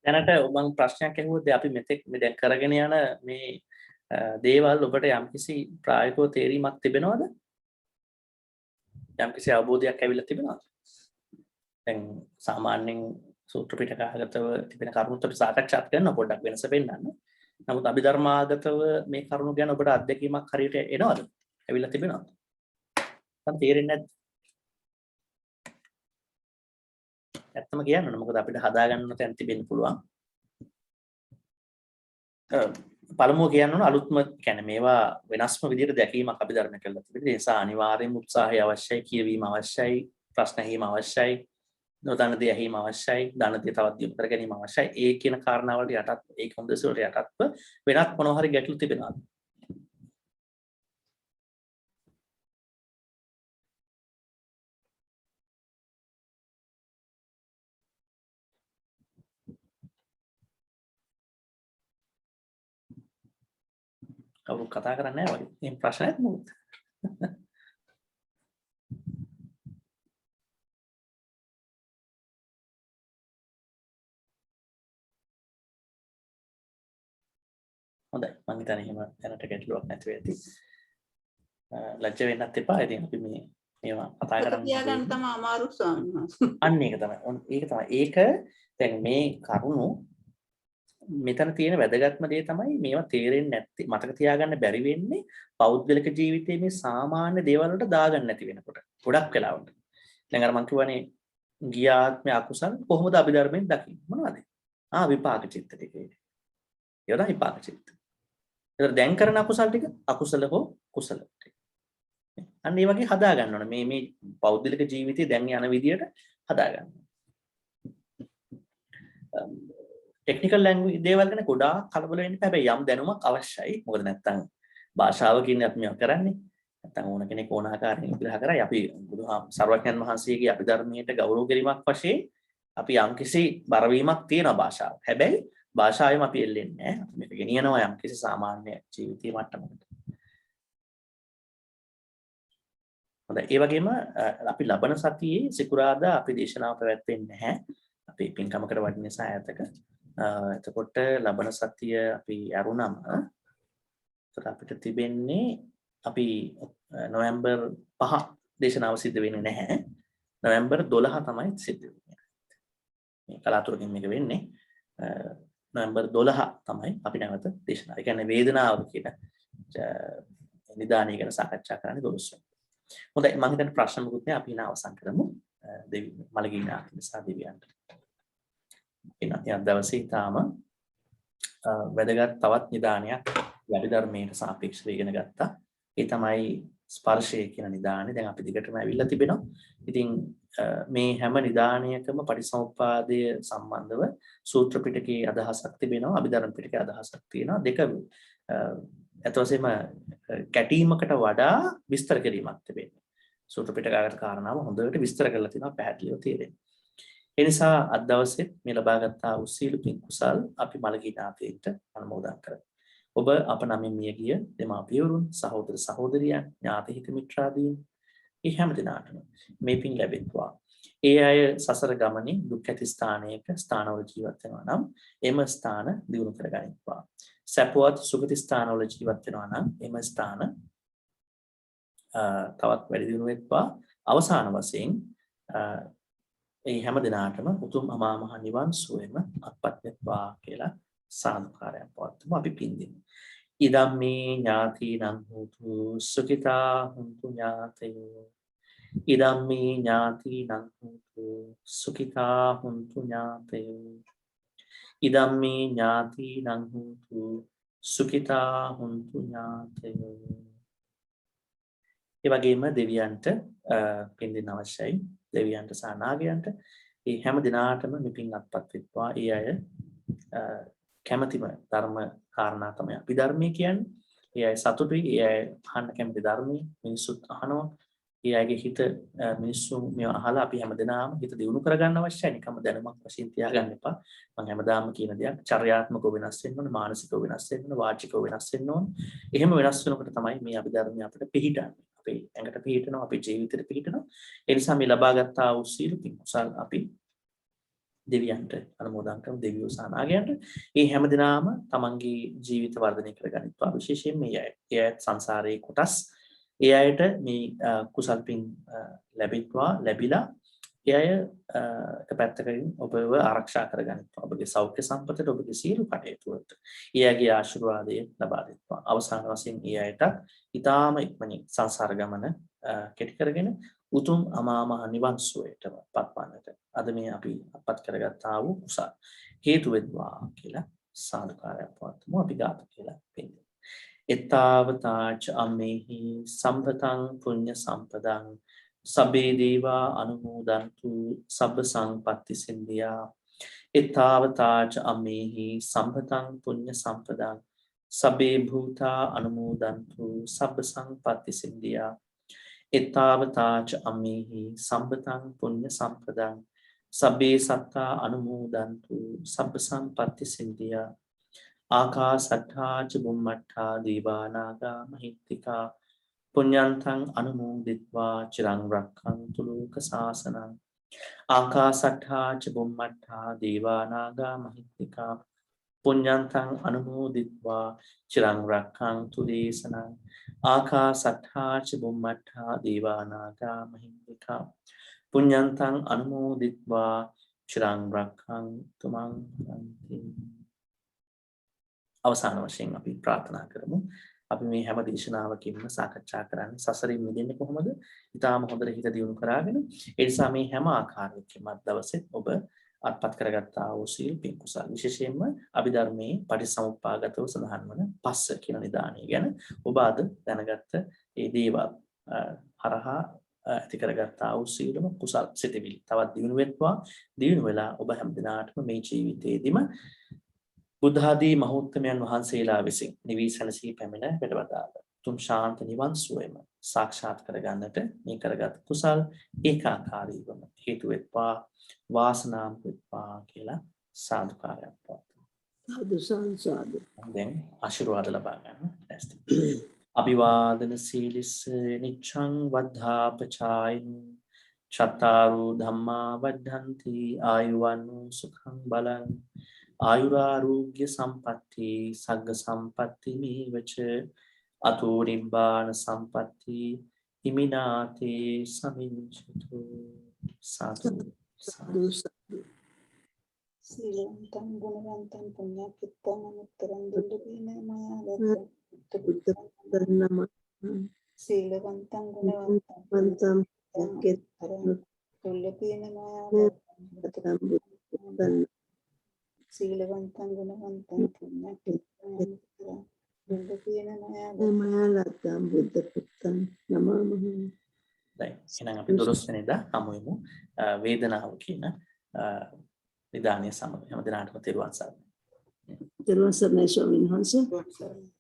දැනට මම ප්‍රශ්නයක් අහුවොත් අපි මෙතෙක් මේ දැන් කරගෙන යන මේ දේවල් ඔබට යම්කිසි ප්‍රායෝගික තේරීමක් තිබෙනවද? යම්කිසි අවබෝධයක් ඇවිල්ලා තිබෙනවද? දැන් සාමාන්‍යයෙන් සූත්‍ර පිටකාගතව තිබෙන කරුණුත් අපි සාකච්ඡා කරනවා පොඩ්ඩක් වෙනස පෙන්නන්න. නමුත් අභිධර්මාගතව මේ කරුණු ගැන ඔබට අත්දැකීමක් හරියට එනවද? ඇවිල්ලා තිබෙනවද? නැත්නම් තේරෙන්නේ නැද්ද? ඇත්තම කියන්න ඕන මොකද අපිට හදාගන්න තැන් තිබෙන්න පුළුවන්. පළමුව කියන්න ඕන අලුත්ම කියන්නේ මේවා වෙනස්ම විදිහට දැකීමක් අපි ධර්ම කළා තිබෙනවා. ඒ නිසා අනිවාර්යයෙන්ම උත්සාහය අවශ්‍යයි, කියවීම අවශ්‍යයි, ප්‍රශ්න ඇහිීම අවශ්‍යයි, නොදන්න දේ ඇහිීම අවශ්‍යයි, දන්න දේ තවත් දියුණු කර ගැනීම අවශ්‍යයි. ඒ කියන කාරණාවලට යටත් ඒ කොන්දේස වලට යටත්ව වෙනත් මොනවා හරි ගැටලු තිබෙනවාද? කවුරු කතා කරන්නේ නැහැ වගේ. මේ ප්‍රශ්නයක් මොකද? හොඳයි. මම හිතන්නේ එහෙම දැනට ගැටලුවක් නැති වෙයි. ලැජ්ජ වෙන්නත් එපා. ඉතින් අපි මේවා කතා කරන්න තියාගන්න තමයි අමාරු ස්වාමීන් වහන්සේ. අන්න ඒක තමයි. ඒක දැන් මේ කරුණු මෙතන තියෙන වැදගත්ම දේ තමයි මේවා තේරෙන්නේ නැත්තේ. මතක තියාගන්න බැරි වෙන්නේ පෞද්ගලික ජීවිතයේ මේ සාමාන්‍ය දේවල් වලට දාගන්න නැති වෙනකොට. ගොඩක් වෙලාවට. දැන් අර මම කියවනේ ගියාත්ම අකුසල් කොහොමද අභිධර්මයෙන් දකින්නේ? මොනවද? විපාක චිත්ත ටික. ඒවා විපාක චිත්ත. ඒතර දැන් කරන අකුසල් ටික අකුසල හෝ කුසල ටික. අන්න ඒ වගේ හදා ගන්න ඕනේ. මේ පෞද්ගලික ජීවිතේ දැන් යන විදියට හදා ගන්න. ටෙක්නිකල් ලැන්ග්වේජ් දේවල් ගැන ගොඩාක් කලබල වෙන්න බෑ. හැබැයි යම් දැනුමක් අවශ්‍යයි. මොකද නැත්තම් භාෂාව කියන්නේ අපි මේවා කරන්නේ. නැත්තම් ඕන කෙනෙක් ඕන ආකාරයෙන් විග්‍රහ කරයි. අපි සර්වඥයන් වහන්සේගේ අභිධර්මයට ගෞරව කිරීමක් වශයෙන් අපි යම්කිසි බරවීමක් තියෙනවා භාෂාවට. හැබැයි භාෂාවෙම අපි එල්ලෙන්නේ නැහැ. අපි මේක ගෙනියනවා යම්කිසි සාමාන්‍ය ජීවිතීය මට්ටමකට. හොඳයි. ඒ වගේම අපි ලබන සතියේ සිකුරාදා අපි දේශනාව පැවැත්වෙන්නේ නැහැ. අපි පින්කමකට වඩින නිසා ඈතක. එතකොට ලබන සතිය අපි අරුණම අපිට තිබෙන්නේ අපි නොවැම්බර් 5 දේශනාව සිද්ධ වෙන්නේ නැහැ. නොවැම්බර් 12 තමයි සිද්ධ වෙන්නේ. මේ කලාතුරකින් මේක වෙන්නේ. නොවැම්බර් 12 තමයි අපි නැවත දේශනාව. ඒ කියන්නේ වේදනාව කියන නිදානිය ගැන සාකච්ඡා කරන්න 12. හොඳයි මම හිතන්නේ ප්‍රශ්න මොකුත් නැහැ. අපි ඉන අවසන් කරමු. දෙවි මලගිනා නිසා දෙවියන්ට. එන දවසේ තාම වැදගත් තවත් නිදානයක් අභිධර්මයට සාපේක්ෂව ඉගෙන ගත්තා. ඒ තමයි ස්පර්ශය කියන නිදානේ. දැන් අපි දිගටම ඇවිල්ලා තිබෙනවා. ඉතින් මේ හැම නිදානයකම පටිසමුප්පාදය සම්බන්ධව සූත්‍ර පිටකයේ අදහසක් තිබෙනවා. අභිධර්ම පිටකයේ අදහසක් තියෙනවා. දෙක අතවසේම කැටීමකට වඩා විස්තර කිරීමක් තිබෙනවා. සූත්‍ර පිටකාගත කාරණාව හොඳට විස්තර කරලා තිනවා පැහැදිලිව තේරෙනවා. ඒ නිසා අද දවසේ මේ ලබාගත් ආ උසීලු පින් කුසල් අපි මළගිය ඥාතීන්ට අනුමෝදන් කරමු. ඔබ අප නමින් මිය ගිය දෙමාපියවරුන් සහෝදර සහෝදරියන් ඥාති හිත මිත්‍රාදීන් ඒ හැම දිනාටම මේ පින් ලැබෙත්වා. ඒ අය සසර ගමනේ දුක් ඇති ස්ථානයක ස්ථානවල ජීවත් වෙනවා නම් එම ස්ථාන දියුණු කරගනිත්වා. සපවත් සුගති ස්ථානවල ජීවත් වෙනවා නම් එම ස්ථාන තවත් වැඩි දියුණු වෙත්වා. අවසාන වශයෙන් ඒ හැම දිනාටම උතුම් අමා මහ නිවන් සුවයම අත්පත් වෙත්වා කියලා සාදුකාරයක් පවත්වමු. අපි පින් දෙමු. ඉදම්මේ ඥාතිනං හෝතු සුඛිතා හුන්තු ඥාතයෝ. ඉදම්මේ ඥාතිනං හෝතු සුඛිතා හුන්තු ඥාතයෝ. ඉදම්මේ ඥාතිනං හෝතු සුඛිතා හුන්තු ඥාතයෝ. ඒ වගේම දෙවියන්ට පින් දෙන්න අවශ්‍යයි. දෙවියන්ට සහ නාගයන්ට මේ හැම දිනාටම මෙපින් අත්පත් වෙත්වා. ඒ අය කැමැතිම ධර්ම කාරණා තමයි අපි ධර්මයේ කියන්නේ. ඒ අය සතුටුයි. ඒ අය අහන්න කැමති ධර්මයේ මිනිස්සුත් අහනවා. ඒ අයගේ හිත මිනිස්සු මේව අහලා අපි හැමදෙනාම හිත දියුණු කරගන්න අවශ්‍යයි. නිකම්ම දැනුමක් වශයෙන් තියාගන්න එපා. මම හැමදාම කියන දෙයක් චර්යාත්මකව වෙනස් වෙන්න ඕන, මානසිකව වෙනස් වෙන්න ඕන, වාචිකව වෙනස් වෙන්න ඕන. එහෙම වෙනස් වෙනකොට තමයි මේ අභිධර්මය අපිට පිහිටන්නේ. අපේ ඇඟට පිහිටනවා, අපේ ජීවිතේට පිහිටනවා. ඒ නිසා මේ ලබාගත් ආ වූ සීල පින් කුසල් අපි දෙවියන්ට අනුමෝදන් කරමු. දෙවියෝ සහ නාගයන්ට මේ හැමදෙනාම තමන්ගේ ජීවිත වර්ධනය කරගනිත්වා. විශේෂයෙන් මේ අය සංසාරයේ කොටස් ඒ අයට මේ කුසල් පින් ලැබිලා ඒ අය එක පැත්තකින් ඔබව ආරක්ෂා කරගනිත්වා. ඔබගේ සෞඛ්‍ය සම්පතට, ඔබගේ සියලු කටයුතු වලට ඒ අයගේ ආශිර්වාදය ලබා දෙත්වා. අවසාන වශයෙන් ඒ අයට ඊටාම ඉක්මනින් සංසාර ගමන කෙටි කරගෙන උතුම් අමා මහ නිවන් සුවයට පත්වන්නට අද මේ අපි අපත් කරගත්තා වූ කුසල් හේතු වෙත්වා කියලා සාදුකාරයක් පවත්වමු. අපි ගාත කියලා පිළිගමු. එත්තාවතාච අම්මේහි සම්පතං පුඤ්ඤ සම්පදං සබ්බේ දේවා අනුමෝදන්තු සබ්බ සංපත්ති සින්දියා. එත්තාවතාච අම්මේහි සම්පතං පුඤ්ඤ සම්පදං සබ්බේ භූතා අනුමෝදන්තු සබ්බ සංපත්ති සින්දියා. එත්තාවතාච අම්මේහි සම්පතං පුඤ්ඤ සම්පදං සබ්බේ සත්තා අනුමෝදන්තු සබ්බ සංපත්ති සින්දියා. ආකාසට්ඨා ච බුම්මට්ඨා දීවානාගා මහිත්‍තිකා පුඤ්ඤන්තං අනුමෝදිත්වා චිරං රක්ඛන්තු ලෝක සාසනං ආකාසට්ඨා ච බුම්මට්ඨා දීවානාගා මහිත්‍තිකා පුඤ්ඤන්තං අනුමෝදිත්වා චිරං රක්ඛන්තු දේශනං ආකාසට්ඨා ච බුම්මට්ඨා දීවානාගා මහිත්‍තිකා පුඤ්ඤන්තං අනුමෝදිත්වා චිරං රක්ඛන්තු මං පරන්ති. අවසාන වශයෙන් අපි ප්‍රාර්ථනා කරමු. අපි මේ හැම දේශනාවකින්ම සාකච්ඡා කරන්නේ සසරින් මිදෙන්නේ කොහොමද? ඊටාම හොඳට හිත දියුණු කරාගෙන ඒ නිසා මේ හැම ආකාරයකින්ම දවසේ ඔබ අත්පත් කරගත්තා වූ සීල පින් කුසල් විශේෂයෙන්ම අභිධර්මයේ පටිසමුප්පාදගතව සඳහන් වන පස්ස කියන නිදාණය ගැන ඔබ අද දැනගත්ත ඒ දේවල් හරහා ඇති කරගත්තා වූ සීලම කුසල් සිතවිලි තවත් දියුණු වෙත්වා. දියුණු වෙලා ඔබ හැම දිනාටම මේ ජීවිතයේදීම බුද්ධ ආදී මහෞත්මයන් වහන්සේලා විසින් නිවී සැනසී පැමිණ වැඩවදාළ තුම් ශාන්ත නිවන් සුවයම සාක්ෂාත් කරගන්නට මේ කරගත් කුසල් ඒකාකාරීවම හේතු වෙත්වා වාසනාම වෙත්වා කියලා සාදුකාරයක් පවතුමු. සාදු. දැන් ආශිර්වාද ලබා ගන්න ලෑස්ති. අභිවාදන සීලිස්ස නිච්ඡං වද්ධාපචායිනෝ චත්තාරු ධම්මා වද්ධන්ති ආයුවන්නෝ සුඛං බලං ආයුරාෝග්‍ය සම්පatti සග්ග සම්පatti මේවච අතෝ නිබ්බාන සම්පatti හිමිනාතේ සමිඤ්ඤතු. සාදු. සීලවන්තං ගුණවන්තං පුඤ්ඤක්ඛිතං අනුත්තරං දුක්ඛේන මයා ධම්ම සීලවන්තං ගුණවන්තං වන්තම් දුක්ඛේන මයා සීලවන්තං ගුණවන්තං පුඤ්ඤක්ඛිතං අනුත්තරං දුක්ඛේන මයා ලද්දම් බුද්ධ පුත්තං නමමහ. දැන් එහෙනම් අපි 12 වෙනිදා හමු වේදනාව කියන නිදානය සමග හැම දිනාටම තෙරුවන් සරණයි. තෙරුවන් සරණයි ස්වාමීන් වහන්සේ. මයා